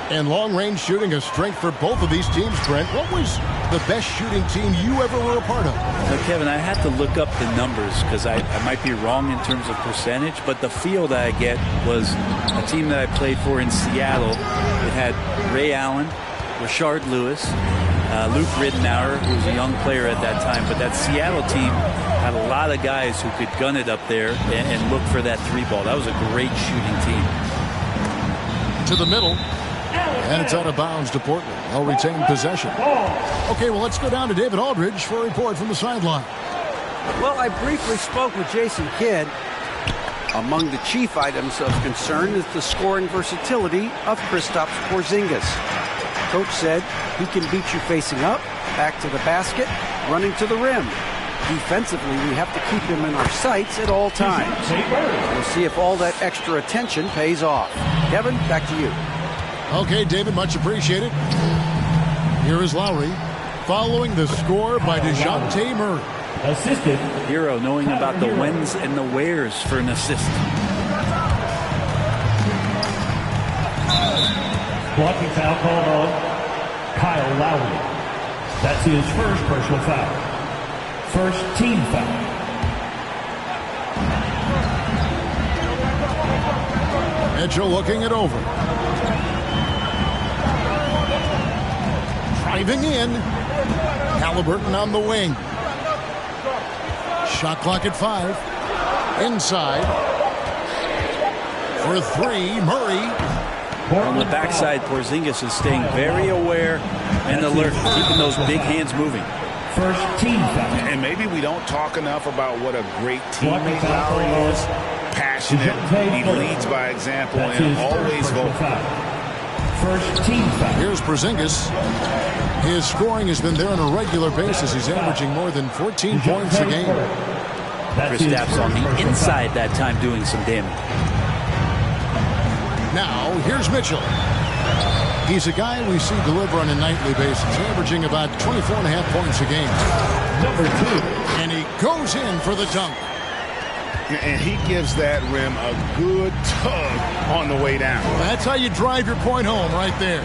And long-range shooting a strength for both of these teams, Brent. What was the best shooting team you ever were a part of? Now, Kevin, I had to look up the numbers because I might be wrong in terms of percentage, but the feel that I get was a team that I played for in Seattle. It had Ray Allen, Rashard Lewis, Luke Ridenour, who was a young player at that time, but that Seattle team had a lot of guys who could gun it up there and look for that three ball. That was a great shooting team. To the middle. And it's out of bounds to Portland. They'll retain possession. Okay, well, let's go down to David Aldridge for a report from the sideline. Well, I briefly spoke with Jason Kidd. Among the chief items of concern is the scoring versatility of Kristaps Porzingis. Coach said he can beat you facing up, back to the basket, running to the rim. Defensively, we have to keep him in our sights at all times. We'll see if all that extra attention pays off. Kevin, back to you. Okay, David, much appreciated. Here is Lowry, following the score by DeJounte Murray. Assisted. Hero knowing about the whens and the wheres for an assist. Blocking foul called on Kyle Lowry. That's his first personal foul. First team foul. Mitchell looking it over. Driving in. Halliburton on the wing. Shot clock at 5. Inside. For 3, Murray. On the backside, Porzingis is staying very aware and alert, keeping those big hands moving. First team foul. And maybe we don't talk enough about what a great teammate Lowry is. Passionate, he leads by example, and always vocal. First team foul. Here's Porzingis. His scoring has been there on a regular basis. He's averaging more than 14 points a game. Kristaps on the inside that time doing some damage. Now, here's Mitchell. He's a guy we see deliver on a nightly basis, averaging about 24.5 points a game. Number 2. And he goes in for the dunk. And he gives that rim a good tug on the way down. That's how you drive your point home right there.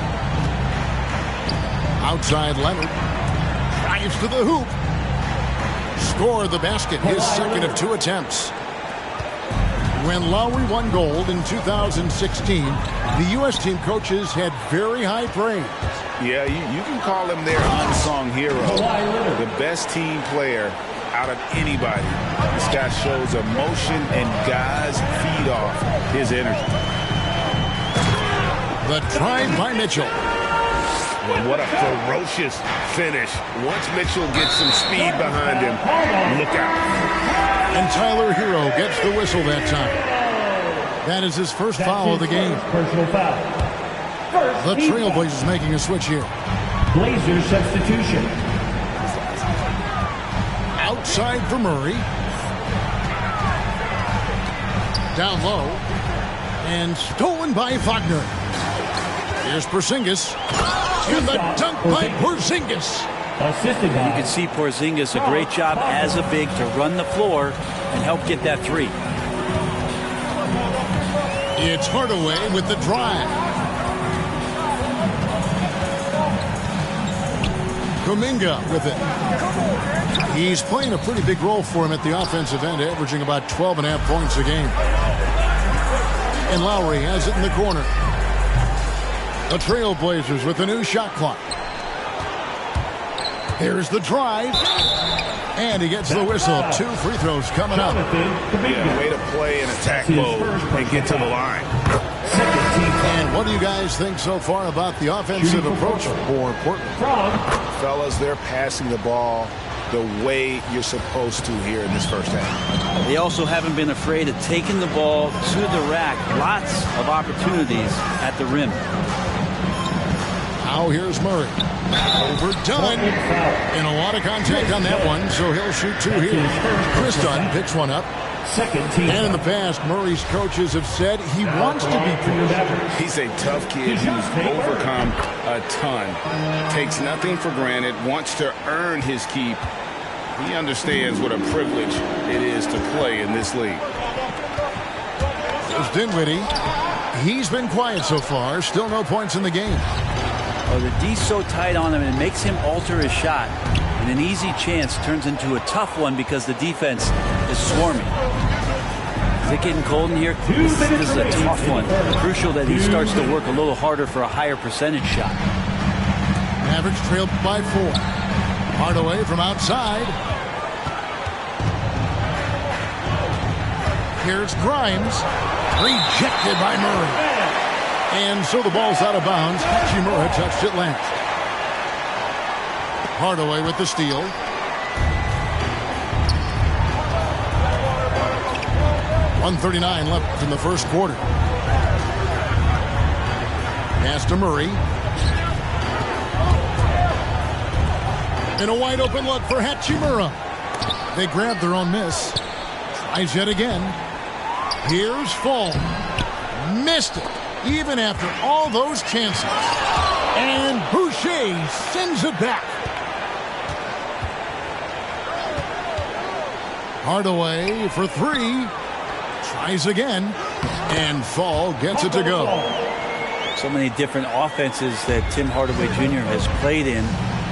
Outside Leonard. Drives to the hoop. Score the basket, his second of 2 attempts. When Lowry won gold in 2016, the U.S. team coaches had very high praise. Yeah, you can call him their unsung hero. The best team player out of anybody. This guy shows emotion, and guys feed off his energy. The drive by Mitchell. What a ferocious finish. Once Mitchell gets some speed behind him, look out. And Tyler Hero gets the whistle that time. That is his first foul of the game. Personal foul. The Trailblazers making a switch here. Blazers substitution. Outside for Murray. Down low. And stolen by Wagner. Here's Porzingis. And the dunk by Porzingis. Assisted by. You can see Porzingis, a great job as a big to run the floor and help get that 3. It's Hardaway with the drive. Kuminga with it. He's playing a pretty big role for him at the offensive end, averaging about 12.5 points a game. And Lowry has it in the corner. The Trailblazers with a new shot clock. Here's the drive. And he gets the whistle. 2 free throws coming up. Yeah, way to play in attack mode and get to the line. And what do you guys think so far about the offensive approach for Portland? Fellas, they're passing the ball the way you're supposed to here in this first half. They also haven't been afraid of taking the ball to the rack. Lots of opportunities at the rim. Now here's Murray. Overdone. And a lot of contact on that one, so he'll shoot 2 here. Chris Dunn picks one up. And in the past, Murray's coaches have said he wants to be pushed. He's a tough kid who's overcome a ton. Takes nothing for granted, wants to earn his keep. He understands what a privilege it is to play in this league. There's Dinwiddie. He's been quiet so far. Still no points in the game. Oh, the D's so tight on him, and it makes him alter his shot. And an easy chance turns into a tough one because the defense is swarming. Is it getting cold in here? This is a tough one. Crucial that he starts to work a little harder for a higher percentage shot. Mavericks trailed by 4. Hardaway from outside. Here's Grimes. Rejected by Murray. And so the ball's out of bounds. Hachimura touched it last. Hardaway with the steal. 1:39 left in the first quarter. Pass to Murray. And a wide open look for Hachimura. They grab their own miss. Tries yet again. Here's Fall. Missed it, even after all those chances. And Boucher sends it back. Hardaway for three. Tries again. And Fall gets it to go. So many different offenses that Tim Hardaway Jr. has played in,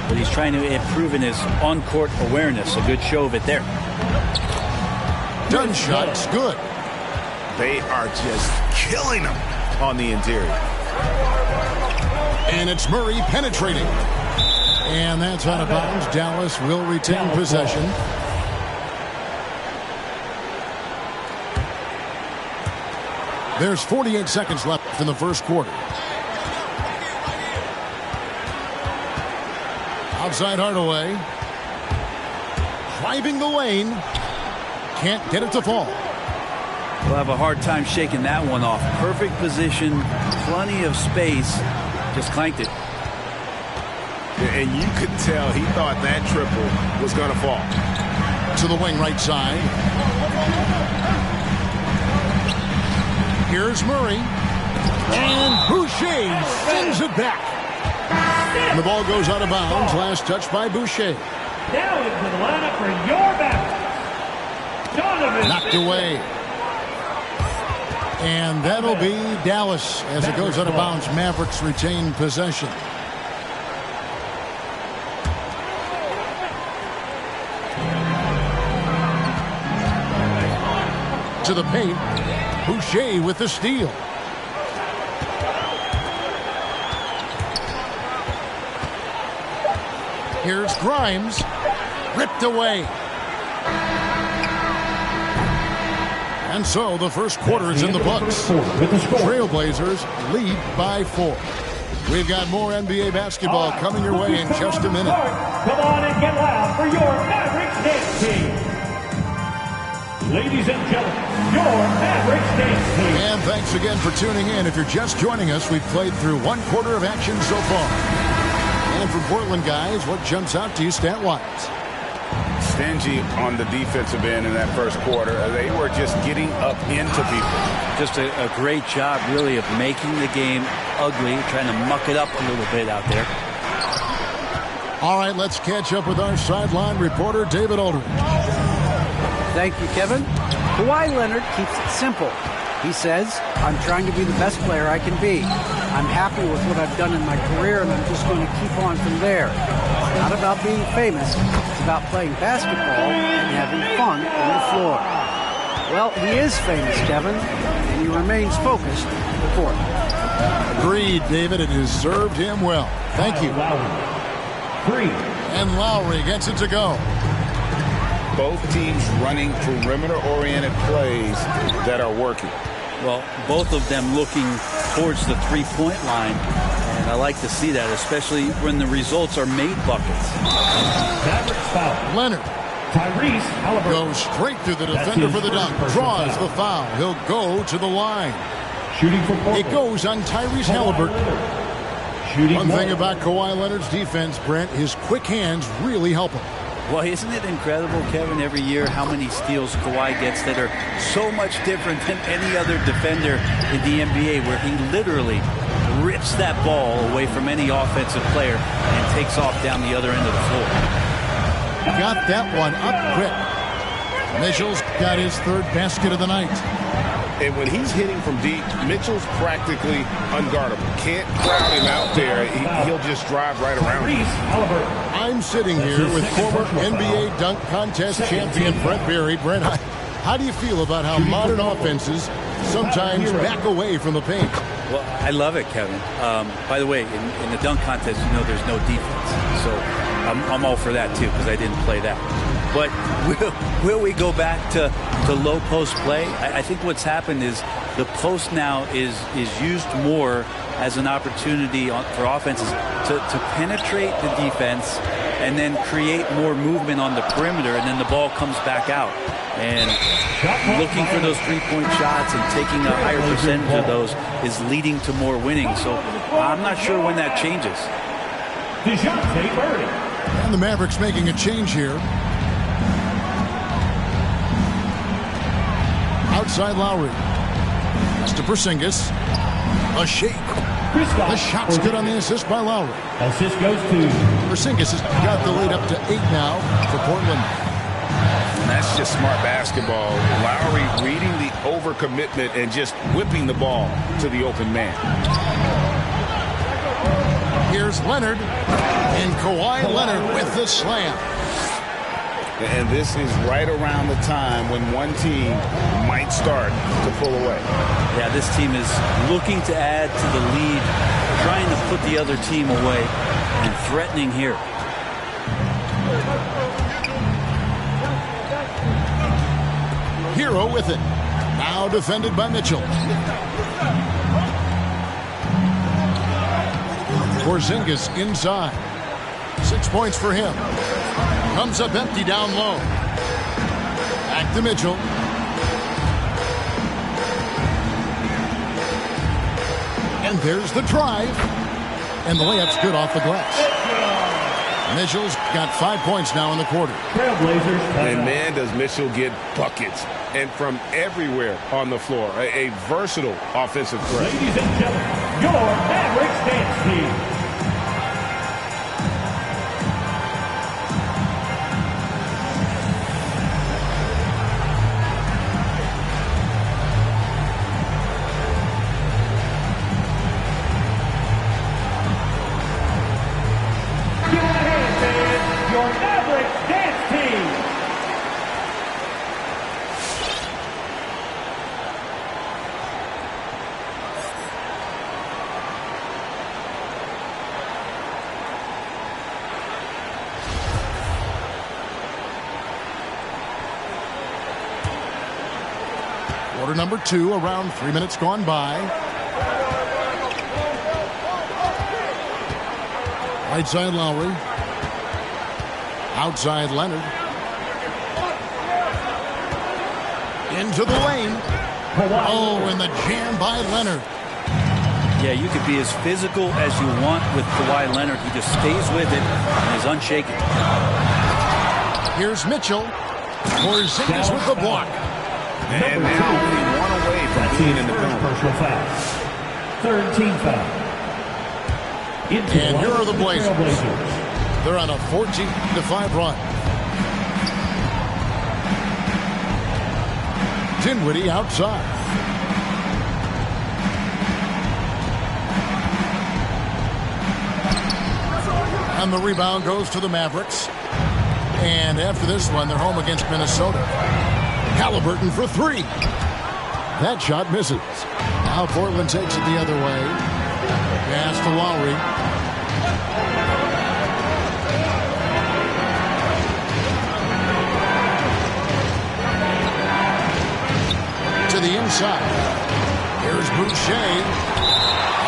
but he's trying to improve in his on-court awareness. A good show of it there. Done shot's good. They are just killing them on the interior. And it's Murray penetrating. And that's out of bounds. Dallas will retain possession. There's 48 seconds left in the first quarter. Outside Hardaway. Driving the lane. Can't get it to Fall. We'll have a hard time shaking that one off. Perfect position, plenty of space. Just clanked it. And you could tell he thought that triple was going to fall. To the wing right side. Here's Murray. And Boucher sends it back. And the ball goes out of bounds. Last touch by Boucher. Now into the lineup for your back. Donovan. Knocked away. And that'll be Dallas as it goes out of bounds. Mavericks retain possession. To the paint. Boucher with the steal. Here's Grimes. Ripped away. And so the first quarter is in the books. Trailblazers lead by 4. We've got more NBA basketball coming your way in just a minute. Come on and get loud for your Mavericks dance team. Ladies and gentlemen, your Mavericks dance team. And thanks again for tuning in. If you're just joining us, we've played through one quarter of action so far. And from Portland, guys, what jumps out to you stat-wise? Stingy on the defensive end in that first quarter. They were just getting up into people. Just a great job, really, of making the game ugly, trying to muck it up a little bit out there. All right, let's catch up with our sideline reporter, David Aldridge. Thank you, Kevin. Kawhi Leonard keeps it simple. He says, I'm trying to be the best player I can be. I'm happy with what I've done in my career, and I'm just going to keep on from there. It's not about being famous. It's about playing basketball and having fun on the floor. Well, he is famous, Kevin, and he remains focused. Report. Agreed, David. It has served him well. Thank you. And Lowry gets it to go. Both teams running perimeter-oriented plays that are working. Well, both of them looking towards the three-point line, and I like to see that, especially when the results are made buckets. Mavericks foul. Leonard. Tyrese Halliburton goes straight through the defender for the dunk. Draws the foul. He'll go to the line. Shooting for Portland. It goes on Tyrese Halliburton. One thing about Kawhi Leonard's defense, Brent, his quick hands really help him. Well, isn't it incredible, Kevin, every year how many steals Kawhi gets that are so much different than any other defender in the NBA, where he literally rips that ball away from any offensive player and takes off down the other end of the floor. Got that one up quick. Mitchell's got his third basket of the night. And when he's hitting from deep, Mitchell's practically unguardable. Can't crowd him out there. He'll just drive right around him. I'm sitting here with former NBA dunk contest champion Brent Berry. Brent, how do you feel about how modern offenses sometimes back away from the paint? Well, I love it, Kevin. By the way, in the dunk contest, you know there's no defense. So I'm all for that, too, because I didn't play that. But will we go back to low post play? I think what's happened is the post now is used more as an opportunity for offenses to penetrate the defense and then create more movement on the perimeter, and then the ball comes back out. And looking for those three-point shots and taking a higher percentage of those is leading to more winning. So I'm not sure when that changes. And the Mavericks making a change here. Outside Lowry. It's to Porzingis. A shake. The shot's good on the assist by Lowry. Assist goes to Porzingis has got the lead up to 8 now for Portland. And that's just smart basketball. Lowry reading the overcommitment and just whipping the ball to the open man. Here's Leonard. And Kawhi Leonard with the slam. And this is right around the time when one team might start to pull away. Yeah, this team is looking to add to the lead, trying to put the other team away, and threatening here. Hero with it. Now defended by Mitchell. Porzingis inside. 6 points for him. Comes up empty down low. Back to Mitchell. And there's the drive. And the layup's good off the glass. Mitchell's got 5 points now in the quarter. And man, does Mitchell get buckets. And from everywhere on the floor. A versatile offensive threat. Ladies and gentlemen, your Mavericks dance team. Quarter number 2, around 3 minutes gone by. Right side Lowry. Outside Leonard. Into the lane. Oh, and the jam by Leonard. Yeah, you could be as physical as you want with Kawhi Leonard. He just stays with it and is unshaken. Here's Mitchell. Porzingis with the block. And now only one away from being in the personal foul. Third team foul. And here are the Blazers. They're on a 14-5 run. Dinwiddie outside. And the rebound goes to the Mavericks. And after this one, they're home against Minnesota. Halliburton for 3. That shot misses. Now Portland takes it the other way. Pass to Lowry. To the inside. Here's Boucher.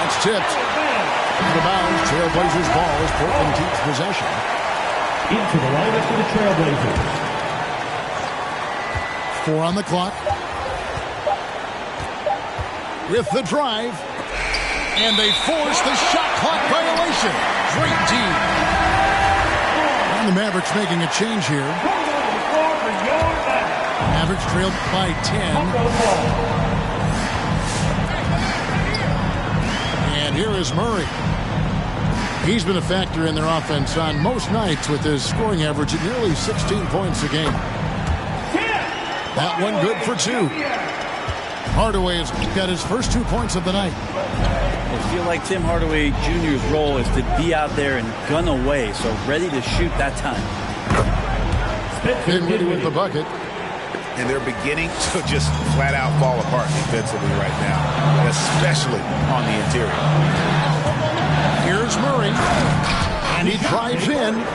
That's tipped. Out of bounds. Trailblazers ball as Portland keeps possession. Into the lineup for the Trailblazers. 4 on the clock. With the drive. And they force the shot clock violation. Great team. And the Mavericks making a change here. Mavericks trailed by 10. And here is Murray. He's been a factor in their offense on most nights with his scoring average at nearly 16 points a game. That one good for 2. Hardaway has got his first 2 points of the night. I feel like Tim Hardaway Jr.'s role is to be out there and gun away, so ready to shoot that time. Dinwiddie with the bucket. And they're beginning to just flat out fall apart defensively right now, especially on the interior. Here's Murray. And he drives in.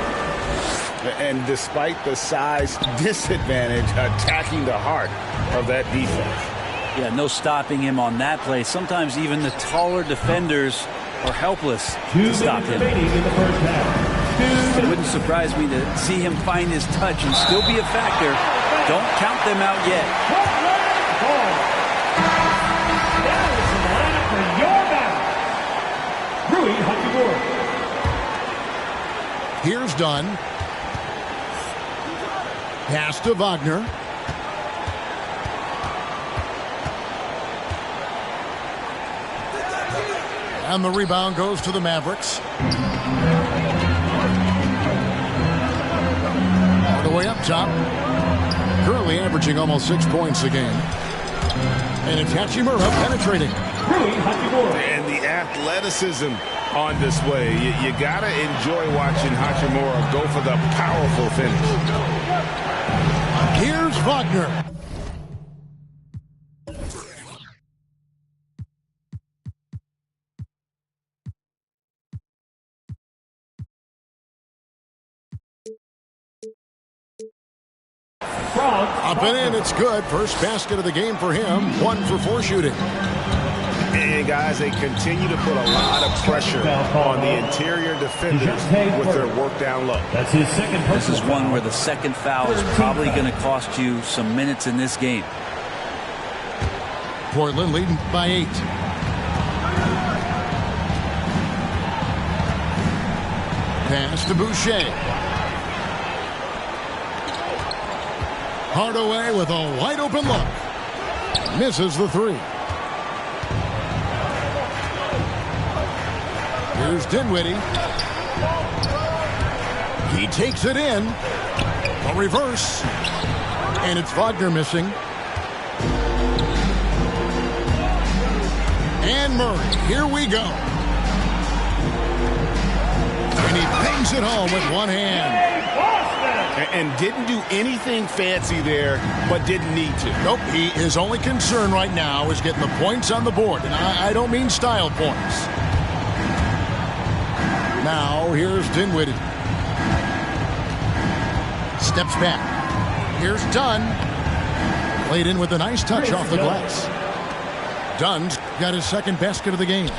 And despite the size disadvantage, attacking the heart of that defense. Yeah, no stopping him on that play. Sometimes even the taller defenders are helpless to stop him. In the first half. It wouldn't surprise me to see him find his touch and still be a factor. Don't count them out yet. Here's Dunn. Pass to Wagner. And the rebound goes to the Mavericks. All the way up top. Currently averaging almost 6 points a game. And it's Hachimura penetrating. And the athleticism on display. You got to enjoy watching Hachimura go for the powerful finish. Here's Wagner. Up and in, it's good. First basket of the game for him. 1 for 4 shooting. And guys, they continue to put a lot of pressure on the interior defenders with their work down low. That's his second. This is one where the second foul is probably going to cost you some minutes in this game. Portland leading by 8. Pass to Boucher. Hardaway with a wide open look. Misses the 3. Here's Dinwiddie. He takes it in. A reverse. And it's Wagner missing. And Murray. Here we go. And he bangs it home with one hand. And didn't do anything fancy there, but didn't need to. Nope. His only concern right now is getting the points on the board. And I don't mean style points. Now, here's Dinwiddie. Steps back. Here's Dunn. Played in with a nice touch off the glass. Dunn's got his second basket of the game.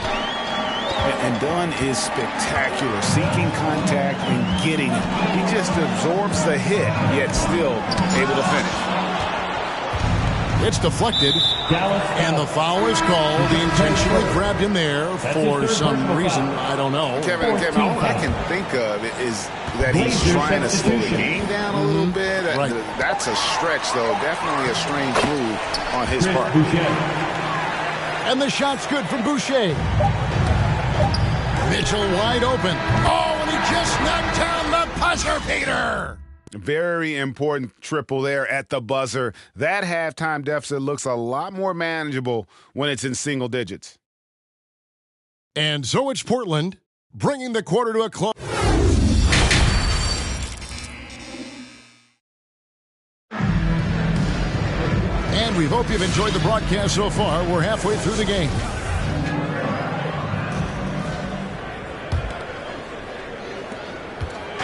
And Dunn is spectacular, seeking contact and getting it. He just absorbs the hit, yet still able to finish. It's deflected, and the foul is called. He intentionally grabbed him there for some reason. I don't know. Kevin, all I can think of is that he's trying to slow the game down a little bit. Right. That's a stretch, though. Definitely a strange move on his part. And the shot's good from Boucher. Mitchell wide open. Oh, and he just knocked down the buzzer beater. Very important triple there at the buzzer. That halftime deficit looks a lot more manageable when it's in single digits. And so it's Portland bringing the quarter to a close. And we hope you've enjoyed the broadcast so far. We're halfway through the game.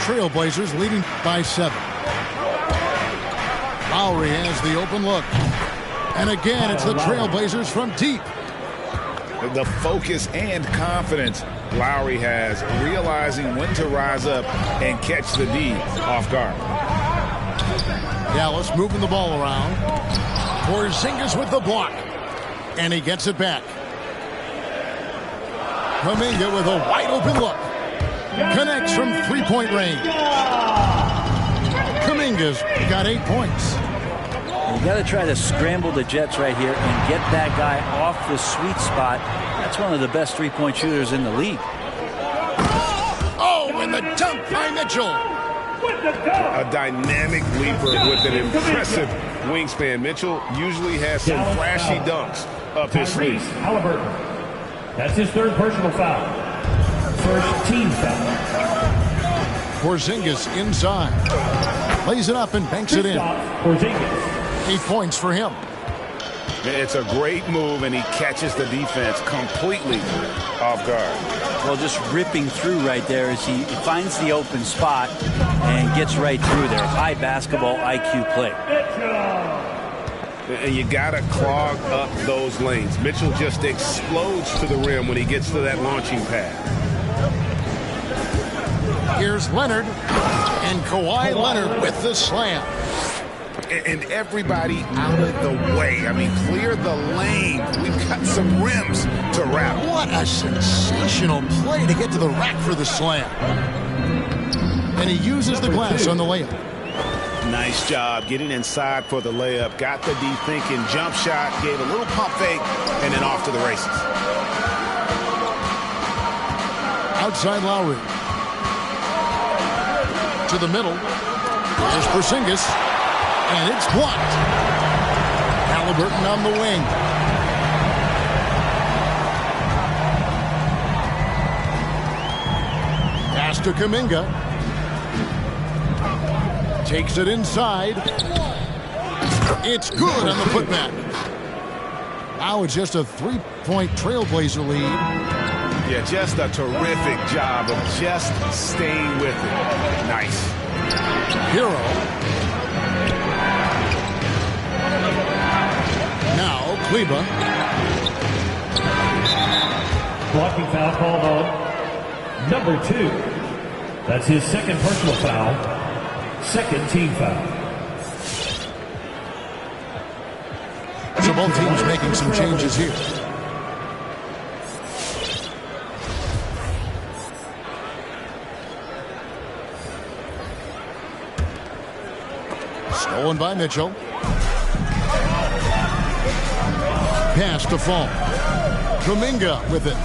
Trailblazers leading by 7. Lowry has the open look. And again, it's the Trailblazers from deep. The focus and confidence Lowry has, realizing when to rise up and catch the D off guard. Dallas moving the ball around. Porzingis with the block. And he gets it back. Kuminga with a wide open look. Connects from three-point range. Kuminga's got 8 points. You got to try to scramble the Jets right here and get that guy off the sweet spot. That's one of the best three-point shooters in the league. Oh, and the dunk by Mitchell. A dynamic leaper with an impressive wingspan. Mitchell usually has some flashy dunks up his sleeve. Halliburton. That's his third personal foul. First team foul. Porzingis inside. Lays it up and banks it in. 8 points for him. It's a great move, and he catches the defense completely off guard. Well, just ripping through right there as he finds the open spot and gets right through there. High basketball IQ play. And you got to clog up those lanes. Mitchell just explodes to the rim when he gets to that launching pad. Here's Leonard. And Kawhi Leonard with the slam. And everybody out of the way. I mean, clear the lane. We've got some rims to wrap. What a sensational play to get to the rack for the slam. And he uses the glass on the layup. Nice job getting inside for the layup. Got the D thinking jump shot, gave a little pump fake, and then off to the races. Outside Lowry. To the middle. There's Porzingis. And it's blocked. Halliburton on the wing. Pass to Kuminga. Takes it inside. It's good on the putback. Now it's just a three-point Trailblazer lead. Yeah, just a terrific job of just staying with it. Nice. Hero. Now Kleba. Blocking foul called on number 2. That's his second personal foul. Second team foul. So both teams making some changes here. Stolen by Mitchell. Pass to Fall. Kuminga with it.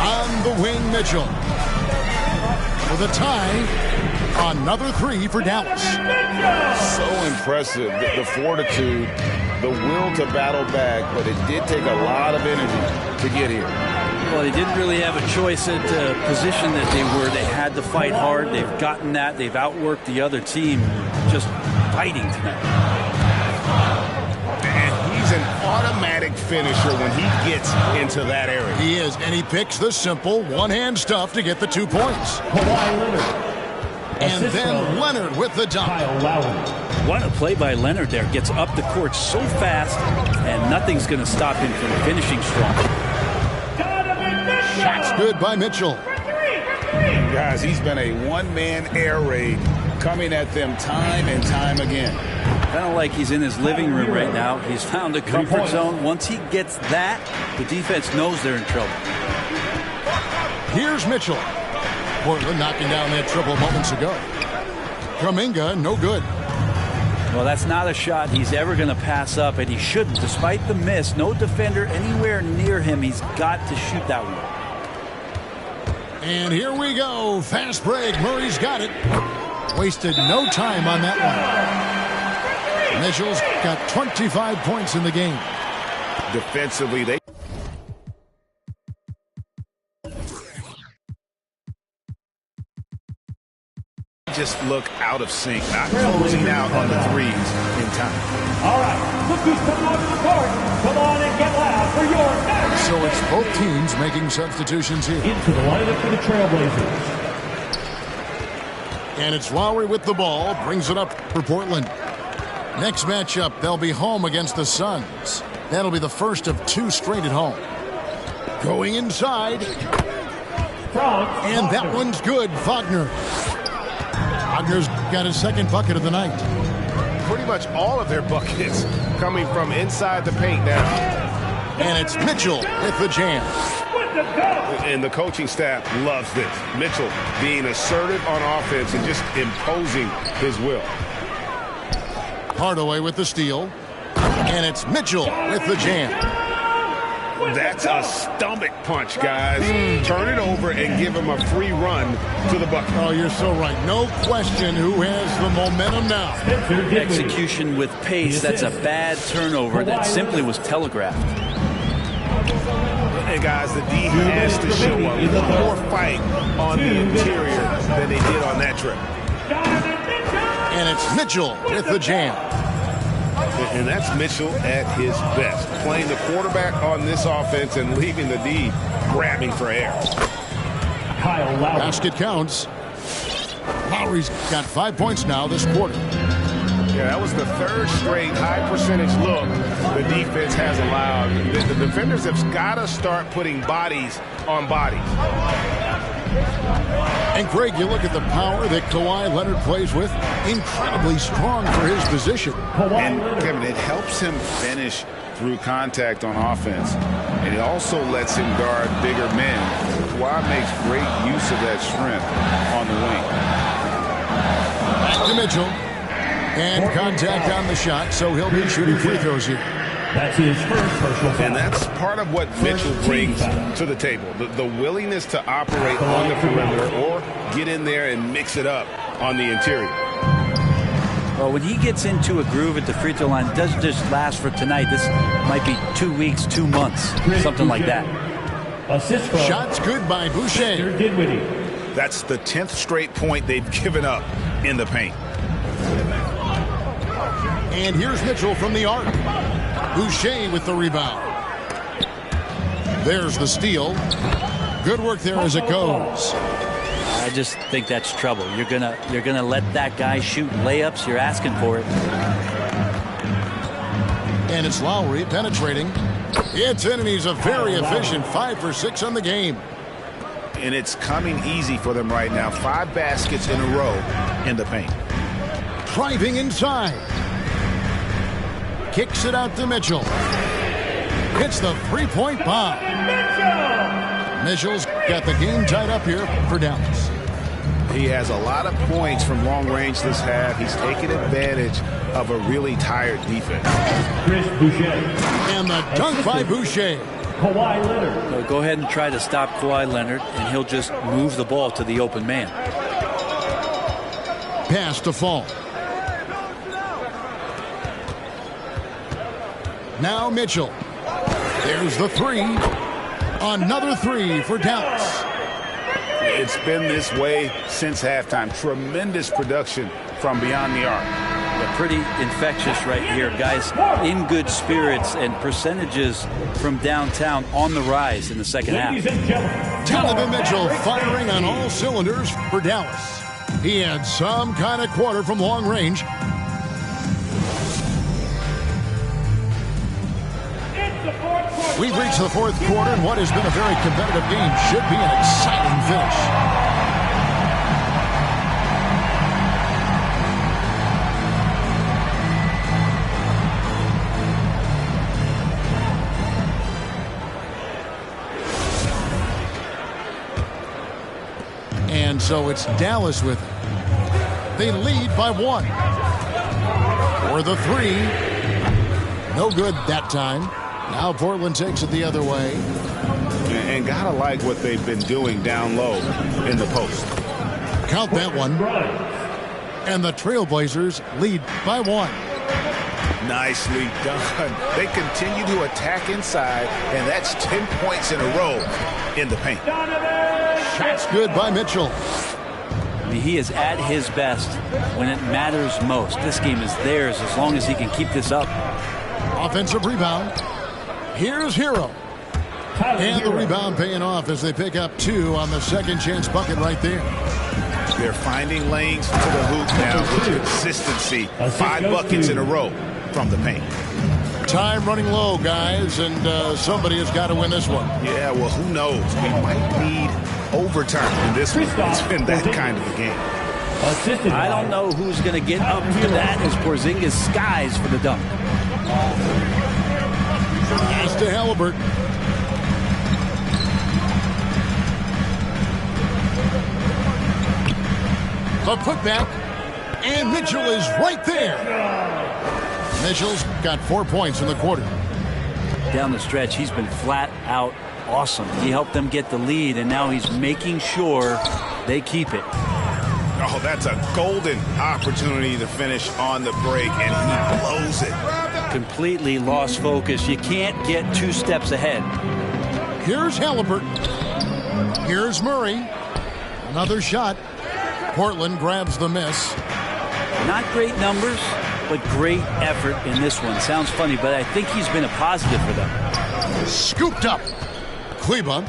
On the wing, Mitchell. For the tie, another 3 for Dallas. So impressive, the fortitude, the will to battle back, but it did take a lot of energy to get here. Well, they didn't really have a choice at the position that they were. They had to fight hard. They've gotten that. They've outworked the other team just fighting tonight. And he's an automatic finisher when he gets into that area. He is, and he picks the simple one-hand stuff to get the 2 points. Kawhi Leonard. And then Leonard with the dunk. What a play by Leonard there. Gets up the court so fast, and nothing's going to stop him from finishing strong. Shot's good by Mitchell. Guys, he's been a one-man air raid coming at them time and time again. Kind of like he's in his living room right now. He's found a comfort zone. Once he gets that, the defense knows they're in trouble. Here's Mitchell. Portland knocking down that triple moments ago. Kuminga, no good. Well, that's not a shot he's ever going to pass up, and he shouldn't. Despite the miss, no defender anywhere near him. He's got to shoot that one. And here we go. Fast break. Murray's got it. Wasted no time on that one. Mitchell's got 25 points in the game. Defensively, they just look out of sync, not closing out on the threes in time. All right, look who's coming onto the court. Come on and get loud for your match. So it's both teams making substitutions here. Into the lineup for the Trailblazers. And it's Lowry with the ball, brings it up for Portland. Next matchup, they'll be home against the Suns. That'll be the first of 2 straight at home. Going inside. And that one's good, Wagner. Wagner's got his second bucket of the night. Pretty much all of their buckets coming from inside the paint now. And it's Mitchell with the jam. And the coaching staff loves this. Mitchell being assertive on offense and just imposing his will. Hardaway with the steal. And it's Mitchell with the jam. That's a stomach punch, guys. Turn it over and give him a free run to the bucket. Oh, you're so right. No question who has the momentum now. Execution with pace. That's a bad turnover that simply was telegraphed. And guys, the D has to show a little more fight on the interior than they did on that trip. And it's Mitchell with the jam. And that's Mitchell at his best. Playing the quarterback on this offense and leaving the D grabbing for air. Kyle Lowry. Basket counts. Lowry's got 5 points now this quarter. Yeah, that was the 3rd straight high percentage look the defense has allowed. The defenders have got to start putting bodies on bodies. And Greg, you look at the power that Kawhi Leonard plays with, incredibly strong for his position. And Kevin, it helps him finish through contact on offense. And it also lets him guard bigger men. Kawhi makes great use of that strength on the wing. Back to Mitchell. And contact on the shot, so he'll be shooting free throws here. That's his first personal foul. And that's part of what Mitchell brings to the table. The willingness to operate on the perimeter or get in there and mix it up on the interior. Well, when he gets into a groove at the free throw line, it doesn't just last for tonight. This might be 2 weeks, 2 months, something like that. Shots good by Boucher. That's the 10th straight point they've given up in the paint. And here's Mitchell from the arc. Boucher with the rebound. There's the steal. Good work there as it goes. I just think that's trouble. You're gonna let that guy shoot layups. You're asking for it. And it's Lowry penetrating. It's in, and he's a very efficient 5 for 6 on the game. And it's coming easy for them right now. 5 baskets in a row in the paint. Driving inside. Kicks it out to Mitchell. Hits the three-point bomb. Mitchell's got the game tied up here for Dallas. He has a lot of points from long range this half. He's taken advantage of a really tired defense. And the dunk by Boucher. Kawhi Leonard. So go ahead and try to stop Kawhi Leonard, and he'll just move the ball to the open man. Pass to Fall. Now Mitchell. There's the three. Another three for Dallas. It's been this way since halftime. Tremendous production from beyond the arc. They're pretty infectious right here, guys. In good spirits, and percentages from downtown on the rise in the second half. Donovan Mitchell firing on all cylinders for Dallas. He had some kind of quarter from long range. We've reached the fourth quarter, and what has been a very competitive game should be an exciting finish. And so it's Dallas with it. They lead by 1. For the three. No good that time. Now Portland takes it the other way. And gotta like what they've been doing down low in the post. Count that one. And the Trailblazers lead by 1. Nicely done. They continue to attack inside, and that's 10 points in a row in the paint. Shots good by Mitchell. I mean, he is at his best when it matters most. This game is theirs as long as he can keep this up. Offensive rebound. Here's Hero. And the rebound paying off as they pick up 2 on the second chance bucket right there. They're finding lanes to the hoop now with consistency. 5 buckets in a row from the paint. Time running low, guys, and somebody has got to win this one. Yeah, well, who knows? We might need overtime in this one. It's been that kind of a game. I don't know who's going to get up to that as Porzingis skies for the dunk. Pass to Halliburton. The putback, and Mitchell is right there. Mitchell's got 4 points in the quarter. Down the stretch, he's been flat out awesome. He helped them get the lead, and now he's making sure they keep it. Oh, that's a golden opportunity to finish on the break, and he blows it. Completely lost focus. You can't get 2 steps ahead. Here's Halliburton. Here's Murray. Another shot. Portland grabs the miss. Not great numbers, but great effort in this one. Sounds funny, but I think he's been a positive for them. Scooped up. Kleba.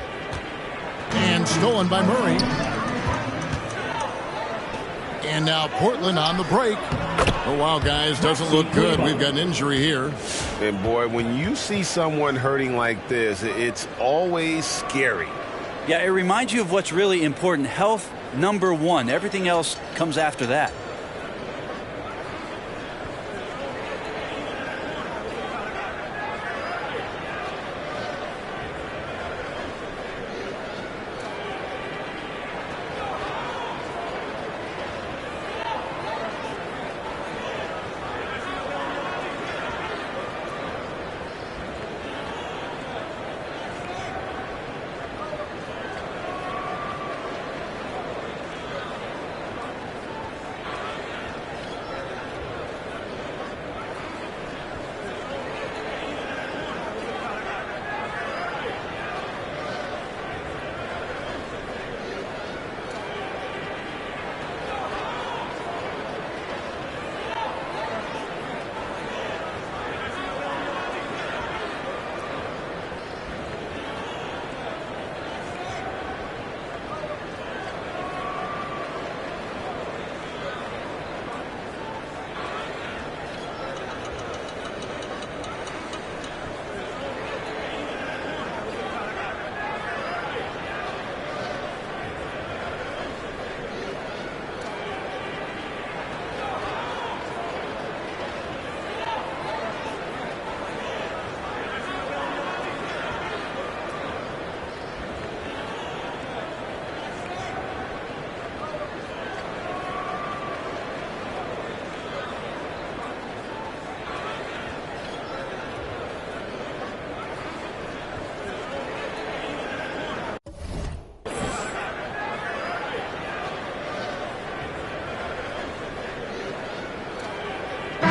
And stolen by Murray. And now Portland on the break. Oh, wow, guys, doesn't look good. We've got an injury here. And, boy, when you see someone hurting like this, it's always scary. Yeah, it reminds you of what's really important. Health, number one. Everything else comes after that.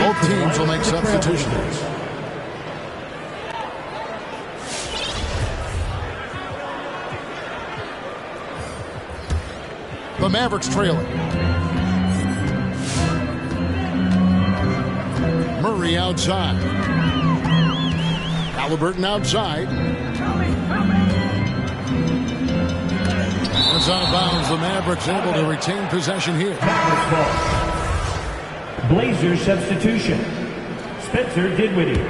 Both teams will make substitutions. The Mavericks trailing. Murray outside. Halliburton outside. It's out of bounds. The Mavericks able to retain possession here. Blazers substitution. Spencer Dinwiddie.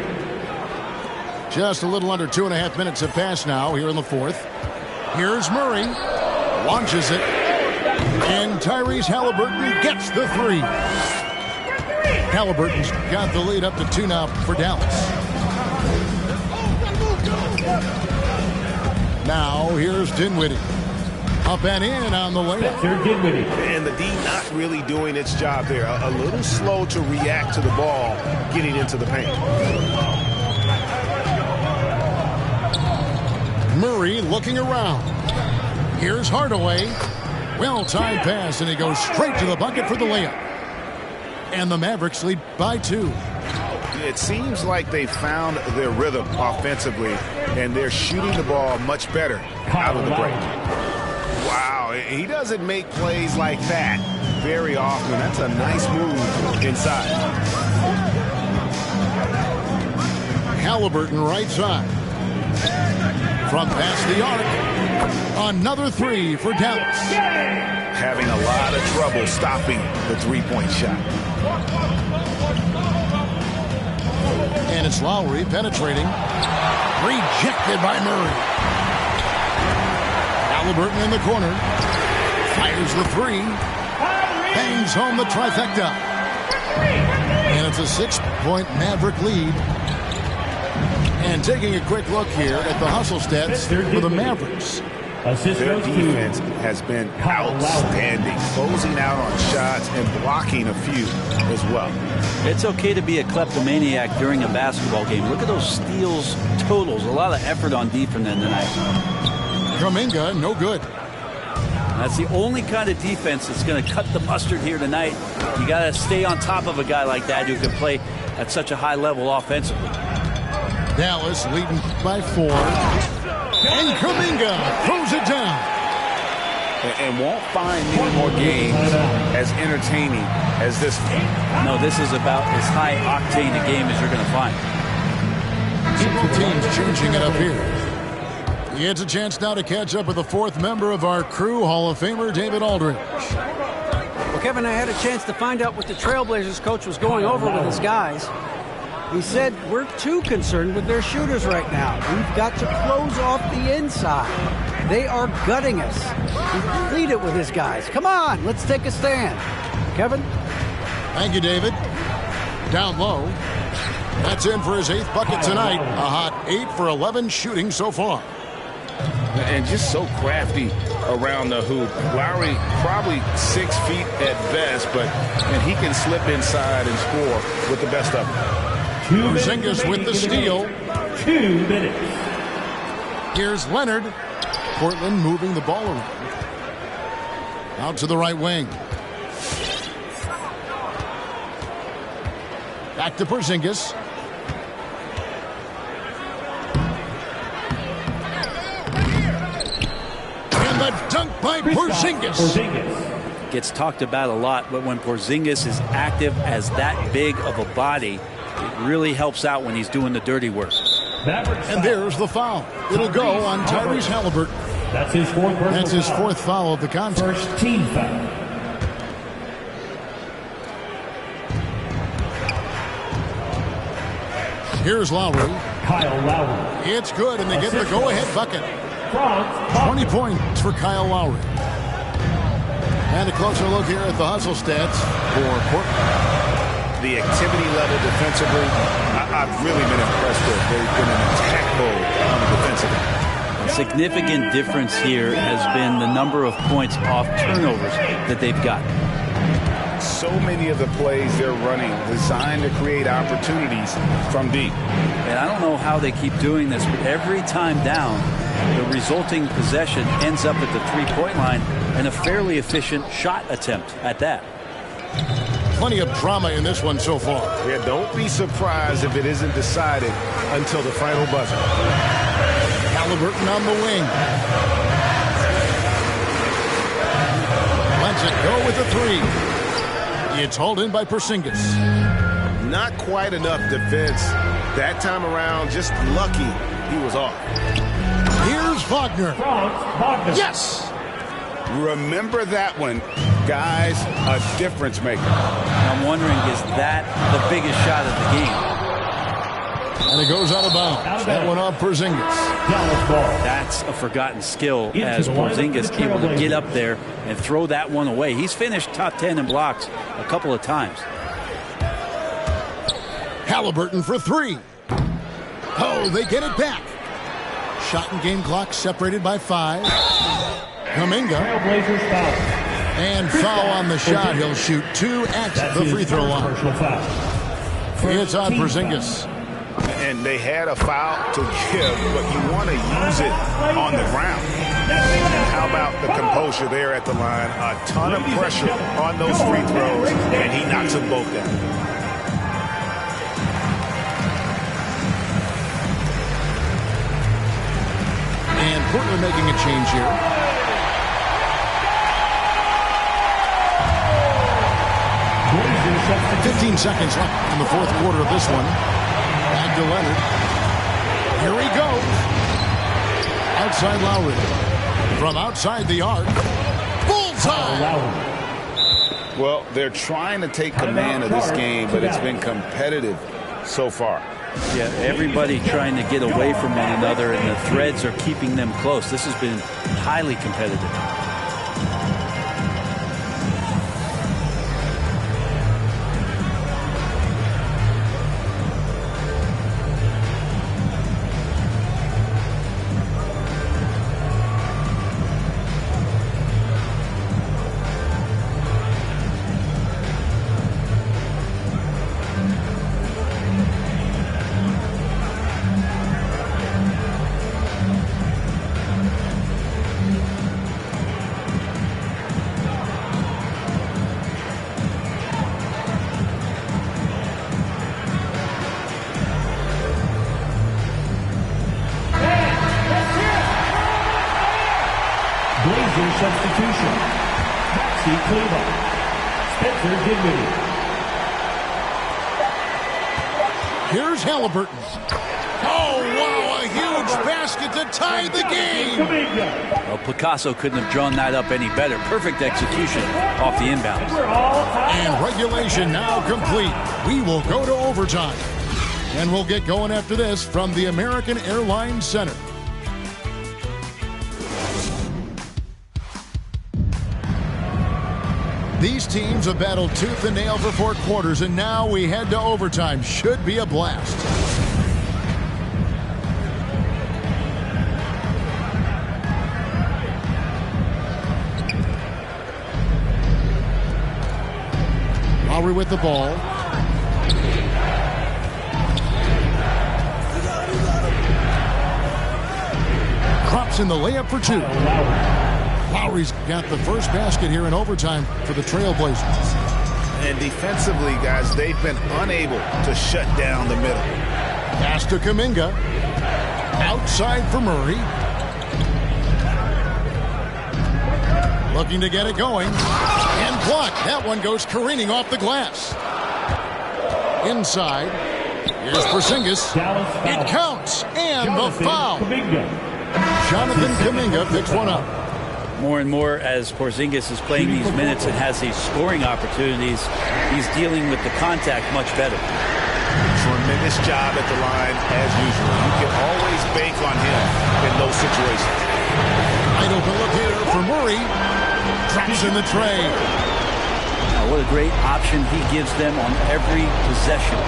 Just a little under 2.5 minutes have passed now here in the fourth. Here's Murray. Launches it. And Tyrese Halliburton gets the three. Halliburton's got the lead up to 2 now for Dallas. Now here's Dinwiddie. Up and in on the layup. And the D not really doing its job there. A little slow to react to the ball getting into the paint. Murray looking around. Here's Hardaway. Well-timed pass, and he goes straight to the bucket for the layup. And the Mavericks lead by 2. It seems like they found their rhythm offensively, and they're shooting the ball much better out of the break. Wow, he doesn't make plays like that very often. That's a nice move inside. Halliburton right side. From past the arc. Another three for Dallas. Having a lot of trouble stopping the three-point shot. And it's Lowry penetrating. Rejected by Murray. Halliburton in the corner. Fires the three. Bangs home the trifecta. And it's a 6-point Maverick lead. And taking a quick look here at the hustle stats for the Mavericks. Their defense has been outstanding, closing out on shots and blocking a few as well. It's okay to be a kleptomaniac during a basketball game. Look at those steals totals. A lot of effort on D from them tonight. Kuminga, no good. That's the only kind of defense that's going to cut the mustard here tonight. You got to stay on top of a guy like that who can play at such a high level offensively. Dallas leading by 4. And Kuminga throws it down. And won't find many more games as entertaining as this one. No, this is about as high octane a game as you're going to find. Simple teams changing it up here. He gets a chance now to catch up with the 4th member of our crew, Hall of Famer David Aldridge. Well, Kevin, I had a chance to find out what the Trailblazers coach was going over with his guys. He said, we're too concerned with their shooters right now. We've got to close off the inside. They are gutting us. He pleaded with his guys. Come on, let's take a stand. Kevin? Thank you, David. Down low. That's in for his 8th bucket tonight. A hot 8 for 11 shooting so far. And just so crafty around the hoop. Lowry probably 6 feet at best, and he can slip inside and score with the best of them. Porzingis with the steal. 2 minutes. Here's Leonard. Portland moving the ball around. Out to the right wing. Back to Porzingis. And the dunk by Porzingis. Gets talked about a lot, but when Porzingis is active as that big of a body, it really helps out when he's doing the dirty work. And there's the foul. It'll go on Tyrese Halliburton. That's his 4th personal That's his foul. 4th foul of the contest. First team foul. Here's Lowry. Kyle Lowry. It's good, and they get the go-ahead bucket. 20 points for Kyle Lowry. And a closer look here at the hustle stats for Portland. The activity level defensively, I've really been impressed with. They've been in attack mode on the defensive end. A significant difference here has been the number of points off turnovers that they've got. So many of the plays they're running designed to create opportunities from deep. And I don't know how they keep doing this, but every time down, the resulting possession ends up at the three-point line and a fairly efficient shot attempt at that. Plenty of drama in this one so far. Yeah, don't be surprised if it isn't decided until the final buzzer. Halliburton on the wing. Lets it go with the 3. It's hauled in by Porzingis. Not quite enough defense that time around. Just lucky he was off. Here's Wagner. Yes! Remember that one. Guys, a difference maker. I'm wondering, is that the biggest shot of the game? And it goes out of bounds. That one off Porzingis. That's a forgotten skill as Porzingis able to get up there and throw that one away. He's finished top 10 in blocks a couple of times. Halliburton for 3. Oh, they get it back. Shot and game clock separated by 5. Kuminga. And foul on the shot. He'll shoot 2 at the free throw line. It's on Porzingis. And they had a foul to give, but you want to use it on the ground. How about the composure there at the line? A ton of pressure on those free throws, and he knocks them both down. And Portland making a change here. Blazers 15 seconds left in the 4th quarter of this one. Back to Leonard. Here he goes. Outside Lowry. From outside the arc. Bullseye! Well, they're trying to take command of this game, but it's been competitive so far. Yeah, everybody trying to get away from one another, and the threads are keeping them close. This has been highly competitive. Substitution. Maxi Kleber. Spencer Dinwiddie. Here's Halliburton. Oh, wow, a huge huge basket to tie the game. Well, Picasso couldn't have drawn that up any better. Perfect execution off the inbounds. And regulation now complete. We will go to overtime. And we'll get going after this from the American Airlines Center. These teams have battled tooth and nail for 4 quarters, and now we head to overtime. Should be a blast. Lowry with the ball. Drops in the layup for 2. Lowry's got the first basket here in overtime for the Trailblazers. And defensively, guys, they've been unable to shut down the middle. Pass to Kuminga. Outside for Murray. Looking to get it going. And blocked. That one goes careening off the glass. Inside. Here's Porzingis. It counts. And the foul. Jonathan Kuminga picks one up. More and more as Porzingis is playing these minutes and has these scoring opportunities, he's dealing with the contact much better. Tremendous job at the line as usual. You can always bank on him in those situations. Wide open look here for Murray. Drops in the tray. Now, what a great option he gives them on every possession.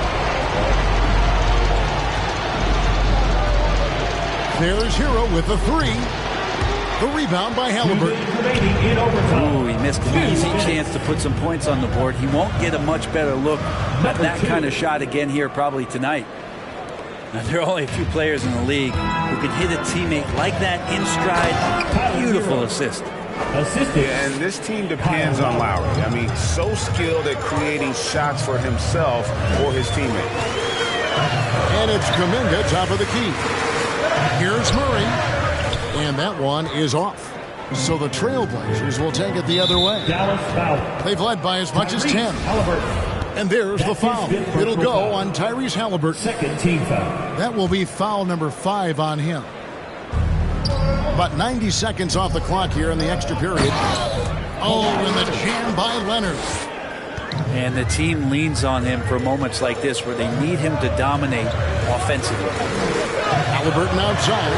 There's Hero with the 3. The rebound by Halliburton. Ooh, he missed an easy chance to put some points on the board. He won't get a much better look at that kind of shot again here probably tonight. Now, there are only a few players in the league who can hit a teammate like that in stride. Beautiful assist. Yeah, and this team depends on Lowry. I mean, so skilled at creating shots for himself or his teammates. And it's Kuminga, top of the key. Here's Murray. And that one is off. So the Trailblazers will take it the other way. They've led by as much as 10. And there's the foul. It'll go on Tyrese Halliburton. Second team foul. That will be foul number 5 on him. About 90 seconds off the clock here in the extra period. Oh, and the jam by Leonard. And the team leans on him for moments like this where they need him to dominate offensively. Halliburton outside.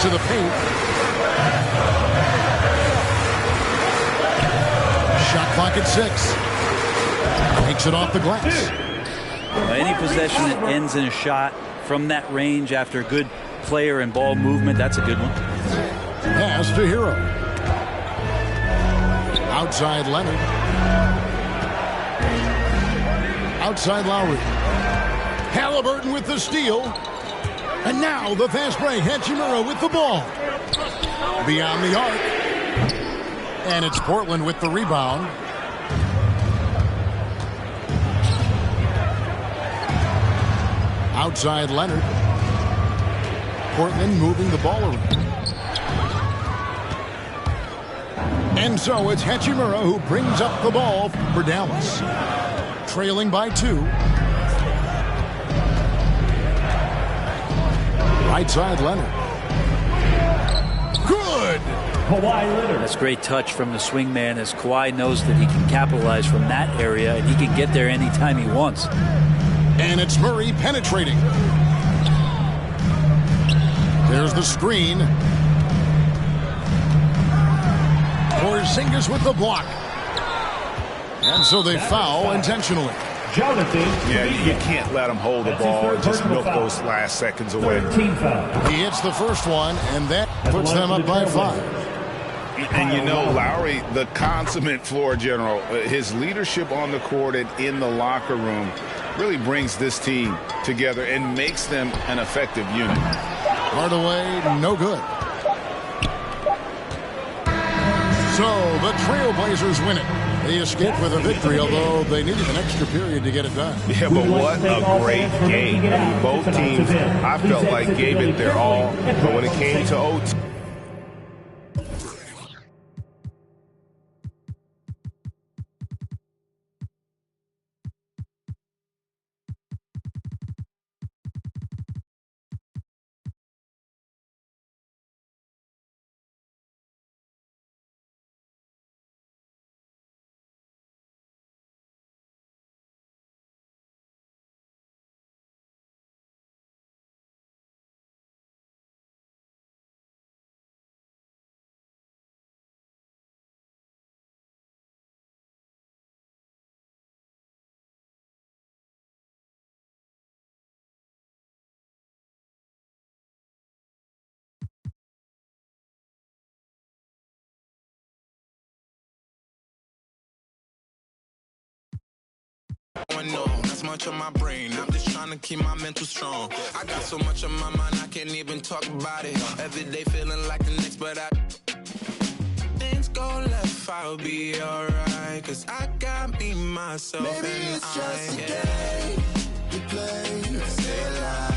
To the paint. Shot clock at 6. Takes it off the glass. Any possession that ends in a shot from that range after a good player and ball movement, that's a good one. Pass to Hero. Outside Leonard. Outside Lowry. Halliburton with the steal. And now the fast break. Hachimura with the ball. Beyond the arc. And it's Portland with the rebound. Outside Leonard. Portland moving the ball around. And so it's Hachimura who brings up the ball for Dallas. Trailing by 2. Right side Leonard. Good! Kawhi Leonard. That's great touch from the swingman as Kawhi knows that he can capitalize from that area and he can get there anytime he wants. And it's Murray penetrating. There's the screen. Porzingis with the block. And so they foul intentionally. Jonathan. Yeah, you can't let him hold the ball and just milk those last seconds away. He hits the first one, and that puts them up by 5. And you know, Lowry, the consummate floor general, his leadership on the court and in the locker room really brings this team together and makes them an effective unit. Hardaway, no good. So the Trailblazers win it. They escaped with a victory, although they needed an extra period to get it done. Yeah, but what a great game. I mean, both teams, I felt like, gave it their all. But when it came to OT, That's much on my brain. I'm just trying to keep my mental strong. I got so much on my mind, I can't even talk about it. Every day feeling like the next, but things go left, I'll be alright. Cause I got me, myself, maybe and it's just a game we play. Stay alive.